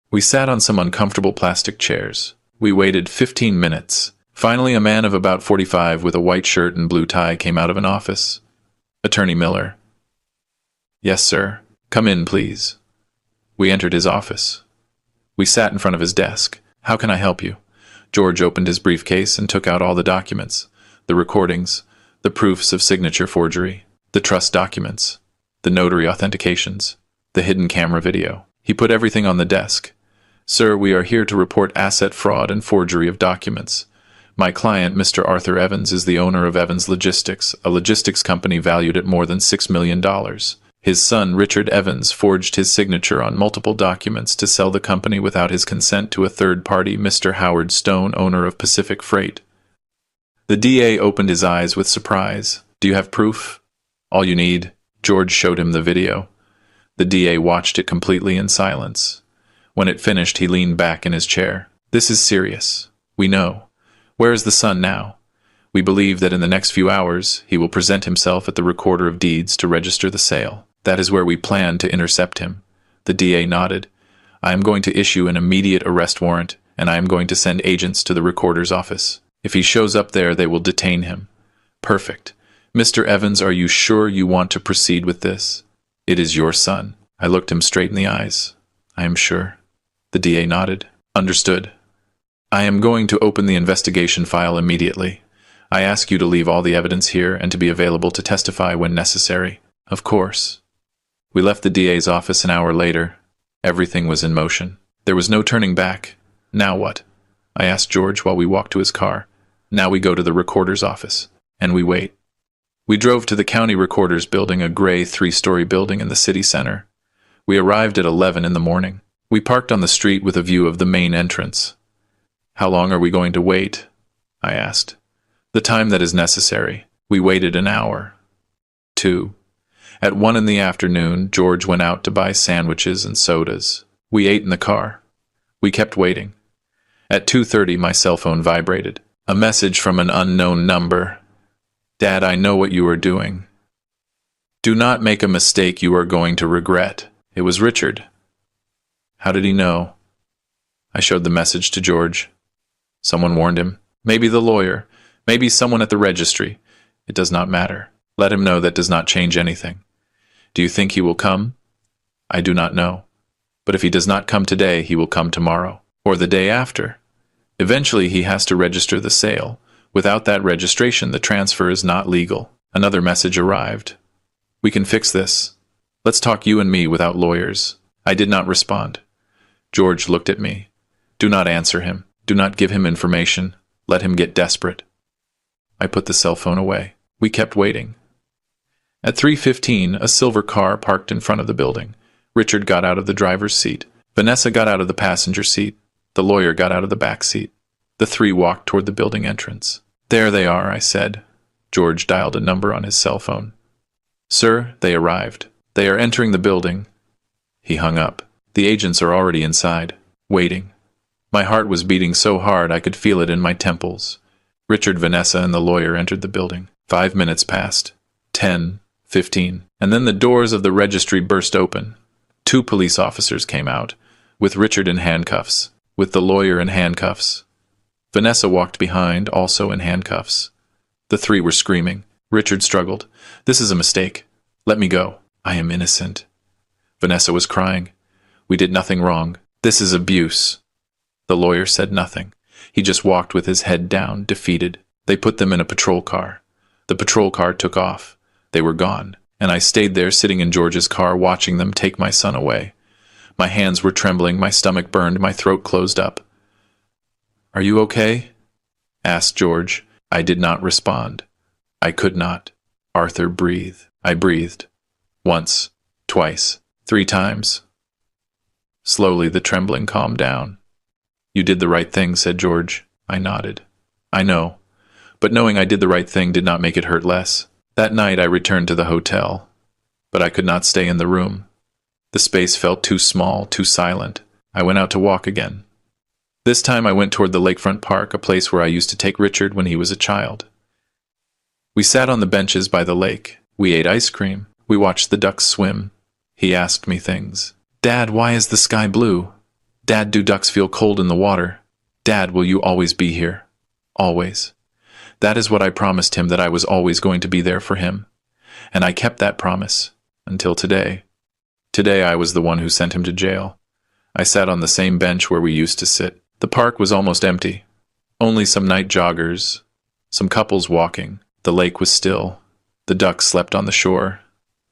Speaker 1: We sat on some uncomfortable plastic chairs. We waited 15 minutes. Finally, a man of about 45 with a white shirt and blue tie came out of an office. "Attorney Miller." "Yes, sir. Come in, please." We entered his office. We sat in front of his desk. "How can I help you?" George opened his briefcase and took out all the documents, the recordings, the proofs of signature forgery, the trust documents, the notary authentications, the hidden camera video. He put everything on the desk. "Sir, we are here to report asset fraud and forgery of documents. My client, Mr. Arthur Evans, is the owner of Evans Logistics, a logistics company valued at more than $6 million. His son, Richard Evans, forged his signature on multiple documents to sell the company without his consent to a third party, Mr. Howard Stone, owner of Pacific Freight." The DA opened his eyes with surprise. "Do you have proof?" "All you need." George showed him the video. The DA watched it completely in silence. When it finished, he leaned back in his chair. "This is serious. We know. Where is the son now? We believe that in the next few hours, he will present himself at the Recorder of Deeds to register the sale. That is where we plan to intercept him." The DA nodded. "I am going to issue an immediate arrest warrant, and I am going to send agents to the recorder's office. If he shows up there, they will detain him." "Perfect. Mr. Evans, are you sure you want to proceed with this? It is your son." I looked him straight in the eyes. "I am sure." The DA nodded. "Understood. I am going to open the investigation file immediately. I ask you to leave all the evidence here and to be available to testify when necessary." "Of course." We left the DA's office an hour later. Everything was in motion. There was no turning back. "Now what?" I asked George while we walked to his car. "Now we go to the recorder's office, and we wait." We drove to the county recorder's building, a gray 3-story building in the city center. We arrived at 11 in the morning. We parked on the street with a view of the main entrance. "How long are we going to wait?" I asked. "The time that is necessary." We waited an hour. 2. At 1 in the afternoon, George went out to buy sandwiches and sodas. We ate in the car. We kept waiting. At 2:30, my cell phone vibrated. A message from an unknown number. "Dad, I know what you are doing. Do not make a mistake you are going to regret." It was Richard. How did he know? I showed the message to George. Someone warned him. Maybe the lawyer. Maybe someone at the registry. It does not matter. Let him know that does not change anything. Do you think he will come? I do not know. But if he does not come today, he will come tomorrow. Or the day after. Eventually, he has to register the sale. Without that registration, the transfer is not legal. Another message arrived. "We can fix this. Let's talk you and me without lawyers. I did not respond. George looked at me. Do not answer him. Do not give him information. Let him get desperate. I put the cell phone away. We kept waiting. At 3:15, a silver car parked in front of the building. Richard got out of the driver's seat. Vanessa got out of the passenger seat. The lawyer got out of the back seat. The three walked toward the building entrance. There they are, I said. George dialed a number on his cell phone. Sir, they arrived. They are entering the building. He hung up. The agents are already inside, waiting. My heart was beating so hard I could feel it in my temples. Richard, Vanessa, and the lawyer entered the building. 5 minutes passed. 10, 15, and then the doors of the registry burst open. 2 police officers came out, with Richard in handcuffs, with the lawyer in handcuffs. Vanessa walked behind, also in handcuffs. The 3 were screaming. Richard struggled. This is a mistake. Let me go. I am innocent. Vanessa was crying. We did nothing wrong. This is abuse. The lawyer said nothing. He just walked with his head down, defeated. They put them in a patrol car. The patrol car took off. They were gone, and I stayed there sitting in George's car watching them take my son away. My hands were trembling, my stomach burned, my throat closed up. Are you okay? Asked George. I did not respond. I could not. Arthur, breathe. I breathed. Once, twice, 3 times. Slowly the trembling calmed down. You did the right thing, said George. I nodded. I know. But knowing I did the right thing did not make it hurt less. That night I returned to the hotel. But I could not stay in the room. The space felt too small, too silent. I went out to walk again. This time I went toward the lakefront park, a place where I used to take Richard when he was a child. We sat on the benches by the lake. We ate ice cream. We watched the ducks swim. He asked me things. Dad, why is the sky blue? Dad, do ducks feel cold in the water? Dad, will you always be here? Always. That is what I promised him, that I was always going to be there for him. And I kept that promise. Until today. Today I was the one who sent him to jail. I sat on the same bench where we used to sit. The park was almost empty. Only some night joggers. Some couples walking. The lake was still. The ducks slept on the shore.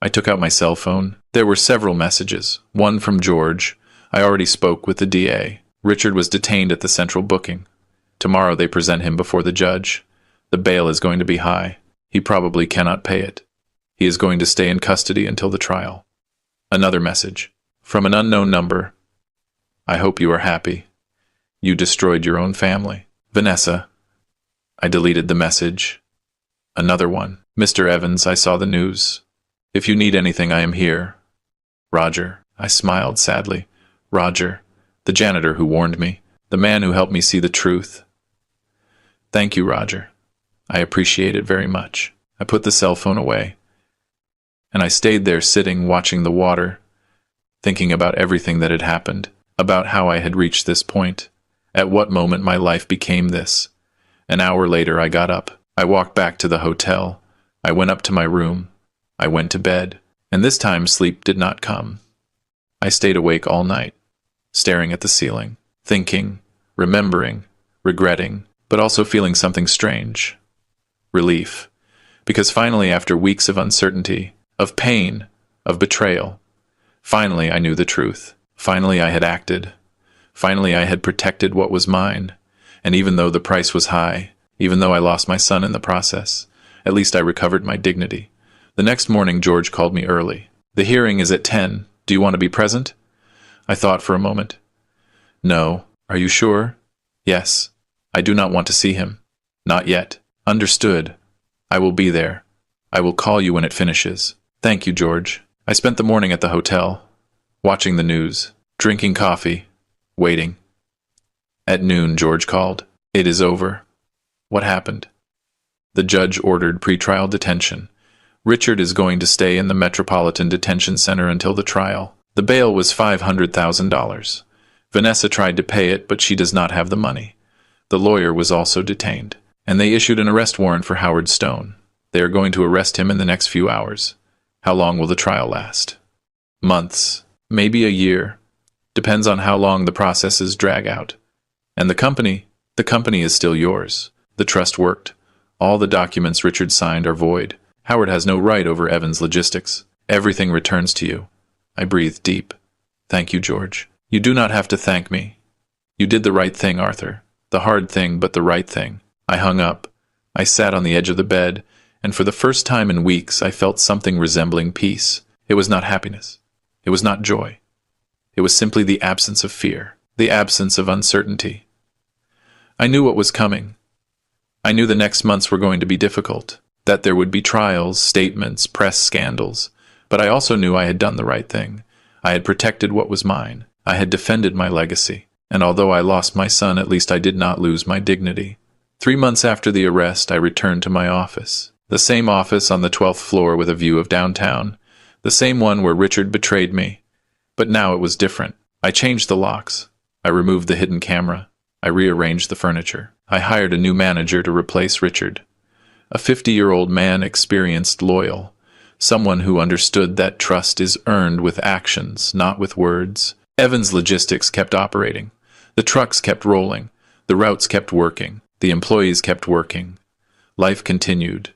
Speaker 1: I took out my cell phone. There were several messages. One from George. I already spoke with the DA. Richard was detained at the central booking. Tomorrow they present him before the judge. The bail is going to be high. He probably cannot pay it. He is going to stay in custody until the trial. Another message. From an unknown number. I hope you are happy. You destroyed your own family. Vanessa. I deleted the message. Another one. Mr. Evans, I saw the news. If you need anything, I am here. Roger. I smiled sadly. Roger, the janitor who warned me, the man who helped me see the truth. Thank you, Roger. I appreciate it very much. I put the cell phone away, and I stayed there sitting, watching the water, thinking about everything that had happened, about how I had reached this point, at what moment my life became this. An hour later, I got up. I walked back to the hotel. I went up to my room. I went to bed, and this time sleep did not come. I stayed awake all night, staring at the ceiling, thinking, remembering, regretting, but also feeling something strange. Relief. Because finally, after weeks of uncertainty, of pain, of betrayal, finally I knew the truth. Finally I had acted. Finally I had protected what was mine. And even though the price was high, even though I lost my son in the process, at least I recovered my dignity. The next morning George called me early. The hearing is at 10. Do you want to be present? I thought for a moment. No. Are you sure? Yes. I do not want to see him. Not yet. Understood. I will be there. I will call you when it finishes. Thank you, George. I spent the morning at the hotel, watching the news, drinking coffee, waiting. At noon, George called. It is over. What happened? The judge ordered pretrial detention. Richard is going to stay in the Metropolitan Detention Center until the trial. The bail was $500,000. Vanessa tried to pay it, but she does not have the money. The lawyer was also detained, and they issued an arrest warrant for Howard Stone. They are going to arrest him in the next few hours. How long will the trial last? Months, maybe a year. Depends on how long the processes drag out. And the company is still yours. The trust worked. All the documents Richard signed are void. Howard has no right over Evans' logistics. Everything returns to you. I breathed deep. Thank you, George. You do not have to thank me. You did the right thing, Arthur. The hard thing, but the right thing. I hung up. I sat on the edge of the bed, and for the first time in weeks I felt something resembling peace. It was not happiness. It was not joy. It was simply the absence of fear, the absence of uncertainty. I knew what was coming. I knew the next months were going to be difficult, that there would be trials, statements, press scandals, but I also knew I had done the right thing. I had protected what was mine. I had defended my legacy, and although I lost my son, at least I did not lose my dignity. 3 months after the arrest, I returned to my office. The same office on the 12th floor with a view of downtown. The same one where Richard betrayed me. But now it was different. I changed the locks. I removed the hidden camera. I rearranged the furniture. I hired a new manager to replace Richard. A 50-year-old man, experienced, loyal. Someone who understood that trust is earned with actions, not with words. Evans Logistics kept operating. The trucks kept rolling. The routes kept working. The employees kept working. Life continued.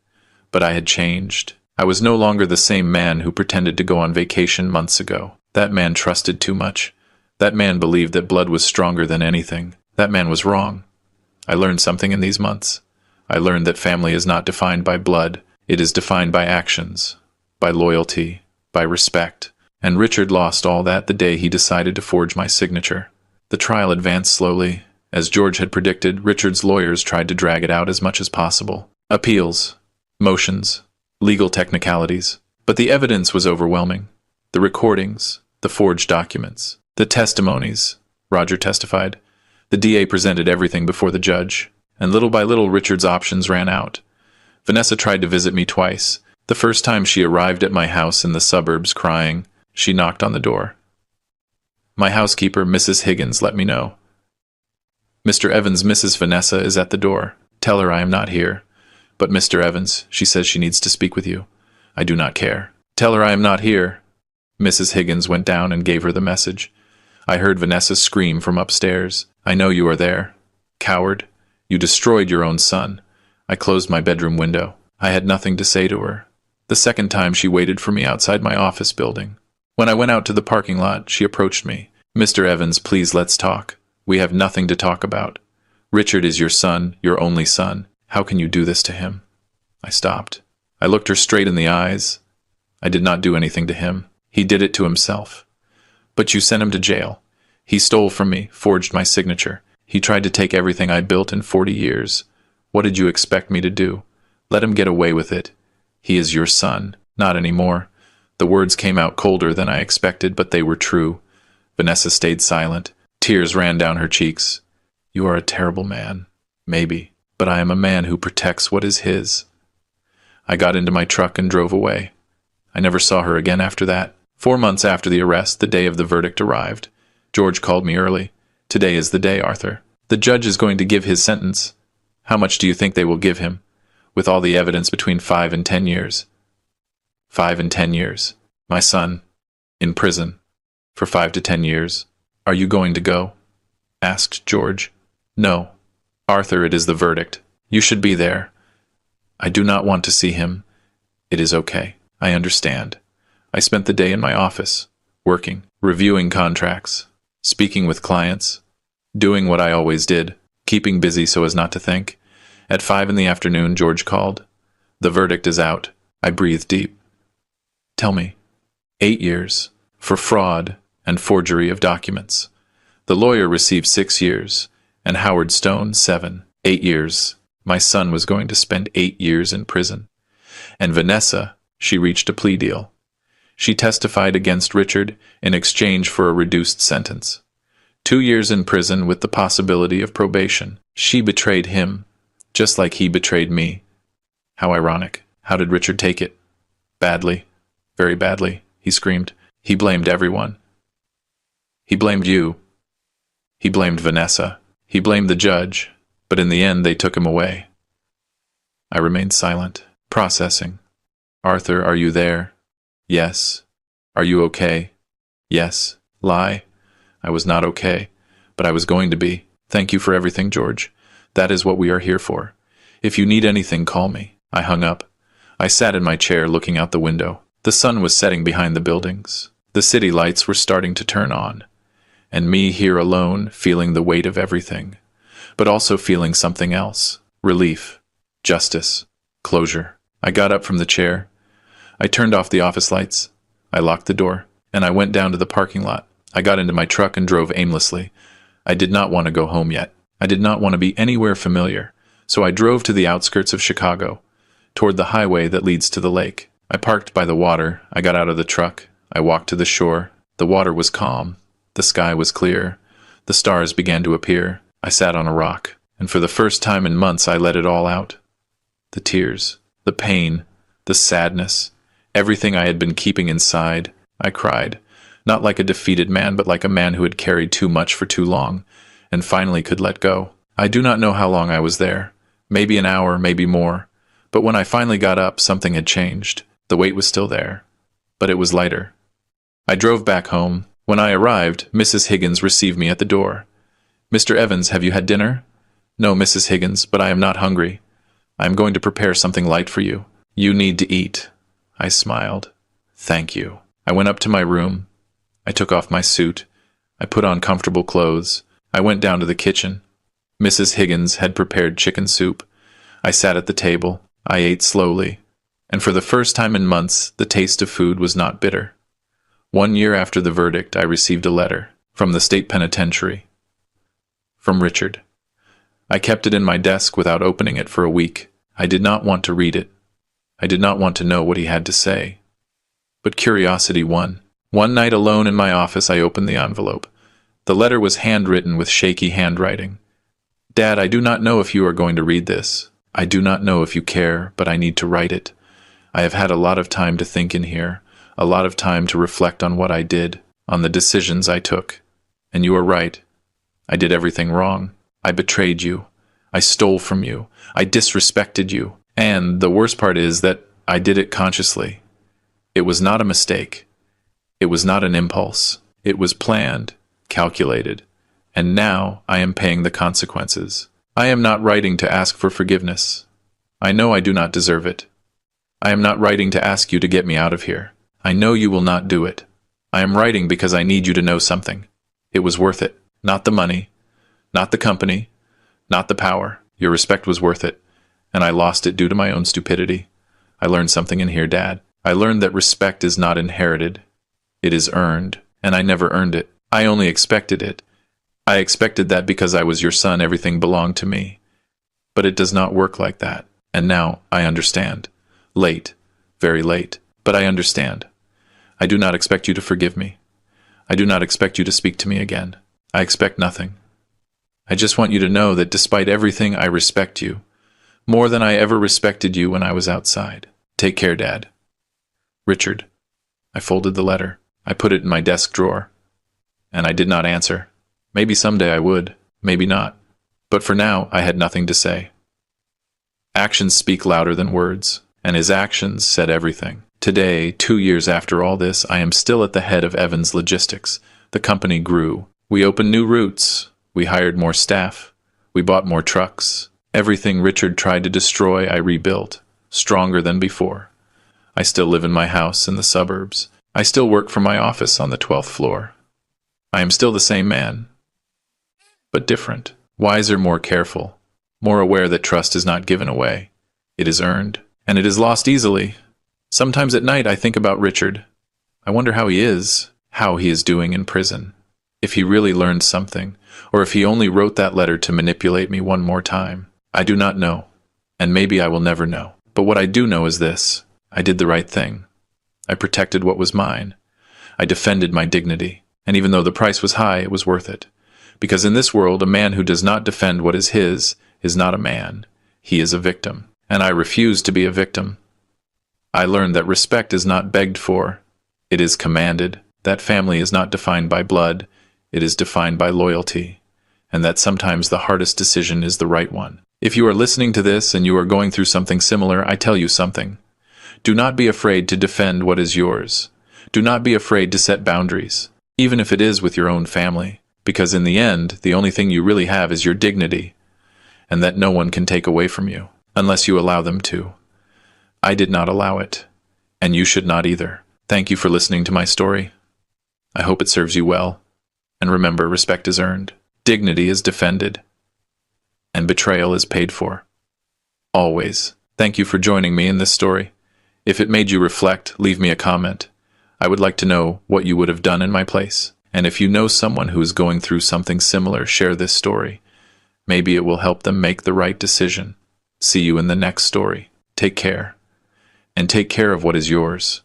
Speaker 1: But I had changed. I was no longer the same man who pretended to go on vacation months ago. That man trusted too much. That man believed that blood was stronger than anything. That man was wrong. I learned something in these months. I learned that family is not defined by blood. It is defined by actions, by loyalty, by respect. And Richard lost all that the day he decided to forge my signature. The trial advanced slowly. As George had predicted, Richard's lawyers tried to drag it out as much as possible. Appeals, motions, legal technicalities. But the evidence was overwhelming. The recordings, the forged documents, the testimonies. Roger testified. The DA presented everything before the judge, and little by little Richard's options ran out. Vanessa tried to visit me twice. The first time she arrived at my house in the suburbs crying, she knocked on the door. My housekeeper, Mrs. Higgins, let me know. Mr. Evans, Mrs. Vanessa is at the door. Tell her I am not here. But Mr. Evans, she says she needs to speak with you. I do not care. Tell her I am not here. Mrs. Higgins went down and gave her the message. I heard Vanessa scream from upstairs. I know you are there. Coward. You destroyed your own son. I closed my bedroom window. I had nothing to say to her. The second time she waited for me outside my office building. When I went out to the parking lot, she approached me. Mr. Evans, please let's talk. We have nothing to talk about. Richard is your son, your only son. How can you do this to him? I stopped. I looked her straight in the eyes. I did not do anything to him. He did it to himself. But you sent him to jail. He stole from me, forged my signature. He tried to take everything I built in 40 years. What did you expect me to do? Let him get away with it. He is your son. Not anymore. The words came out colder than I expected, but they were true. Vanessa stayed silent. Tears ran down her cheeks. You are a terrible man. Maybe. But I am a man who protects what is his. I got into my truck and drove away. I never saw her again after that. 4 months after the arrest, the day of the verdict arrived. George called me early. Today is the day, Arthur. The judge is going to give his sentence. How much do you think they will give him? With all the evidence, between 5 and 10 years. 5 and 10 years. My son, in prison, for 5 to 10 years. Are you going to go? Asked George. No. Arthur, it is the verdict. You should be there. I do not want to see him. It is okay. I understand. I spent the day in my office, working, reviewing contracts, speaking with clients, doing what I always did, keeping busy so as not to think. At 5 in the afternoon, George called. The verdict is out. I breathed deep. Tell me. 8 years, for fraud and forgery of documents. The lawyer received 6 years, and Howard Stone 7. 8 years. My son was going to spend 8 years in prison. And Vanessa, she reached a plea deal. She testified against Richard in exchange for a reduced sentence. 2 years in prison with the possibility of probation. She betrayed him, just like he betrayed me. How ironic. How did Richard take it? Badly. Very badly, he screamed. He blamed everyone. He blamed you. He blamed Vanessa. He blamed the judge, but in the end they took him away. I remained silent, processing. Arthur, are you there? Yes. Are you okay? Yes. Lie. I was not okay, but I was going to be. Thank you for everything, George. That is what we are here for. If you need anything, call me. I hung up. I sat in my chair looking out the window. The sun was setting behind the buildings. The city lights were starting to turn on. And me here alone, feeling the weight of everything. But also feeling something else. Relief. Justice. Closure. I got up from the chair. I turned off the office lights. I locked the door. And I went down to the parking lot. I got into my truck and drove aimlessly. I did not want to go home yet. I did not want to be anywhere familiar. So I drove to the outskirts of Chicago, toward the highway that leads to the lake. I parked by the water. I got out of the truck. I walked to the shore. The water was calm. The sky was clear. The stars began to appear. I sat on a rock, and for the first time in months I let it all out. The tears, the pain, the sadness, everything I had been keeping inside. I cried, not like a defeated man, but like a man who had carried too much for too long, and finally could let go. I do not know how long I was there. Maybe an hour, maybe more. But when I finally got up, something had changed. The weight was still there, but it was lighter. I drove back home. When I arrived, Mrs. Higgins received me at the door. "Mr. Evans, have you had dinner?" "No, Mrs. Higgins, but I am not hungry. I am going to prepare something light for you." "You need to eat." I smiled. "Thank you." I went up to my room. I took off my suit. I put on comfortable clothes. I went down to the kitchen. Mrs. Higgins had prepared chicken soup. I sat at the table. I ate slowly. And for the first time in months, the taste of food was not bitter. 1 year after the verdict, I received a letter from the state penitentiary. From Richard. I kept it in my desk without opening it for a week. I did not want to read it. I did not want to know what he had to say. But curiosity won. One night alone in my office, I opened the envelope. The letter was handwritten with shaky handwriting. "Dad, I do not know if you are going to read this. I do not know if you care, but I need to write it. I have had a lot of time to think in here, a lot of time to reflect on what I did, on the decisions I took. And you are right. I did everything wrong. I betrayed you. I stole from you. I disrespected you. And the worst part is that I did it consciously. It was not a mistake. It was not an impulse. It was planned, calculated. And now I am paying the consequences. I am not writing to ask for forgiveness. I know I do not deserve it. I am not writing to ask you to get me out of here. I know you will not do it. I am writing because I need you to know something. It was worth it. Not the money, not the company, not the power. Your respect was worth it, and I lost it due to my own stupidity. I learned something in here, Dad. I learned that respect is not inherited. It is earned, and I never earned it. I only expected it. I expected that because I was your son, everything belonged to me. But it does not work like that, and now I understand. Late, very late, but I understand. I do not expect you to forgive me. I do not expect you to speak to me again. I expect nothing. I just want you to know that despite everything, I respect you, more than I ever respected you when I was outside. Take care, Dad. Richard. I folded the letter. I put it in my desk drawer. And I did not answer. Maybe someday I would, maybe not. But for now, I had nothing to say. Actions speak louder than words, and his actions said everything. Today, 2 years after all this, I am still at the head of Evans Logistics. The company grew. We opened new routes. We hired more staff. We bought more trucks. Everything Richard tried to destroy, I rebuilt, stronger than before. I still live in my house in the suburbs. I still work from my office on the 12th floor. I am still the same man, but different, wiser, more careful, more aware that trust is not given away. It is earned, and it is lost easily. Sometimes at night I think about Richard. I wonder how he is doing in prison. If he really learned something, or if he only wrote that letter to manipulate me one more time. I do not know, and maybe I will never know. But what I do know is this: I did the right thing. I protected what was mine. I defended my dignity, and even though the price was high, it was worth it. Because in this world, a man who does not defend what is his is not a man. He is a victim, and I refuse to be a victim. I learned that respect is not begged for. It is commanded. That family is not defined by blood. It is defined by loyalty, and that sometimes the hardest decision is the right one. If you are listening to this and you are going through something similar, I tell you something. Do not be afraid to defend what is yours. Do not be afraid to set boundaries, even if it is with your own family, because in the end, the only thing you really have is your dignity, and that no one can take away from you, unless you allow them to. I did not allow it, and you should not either. Thank you for listening to my story. I hope it serves you well. And remember, respect is earned, dignity is defended, and betrayal is paid for. Always. Thank you for joining me in this story. If it made you reflect, leave me a comment. I would like to know what you would have done in my place. And if you know someone who is going through something similar, share this story. Maybe it will help them make the right decision. See you in the next story. Take care. And take care of what is yours.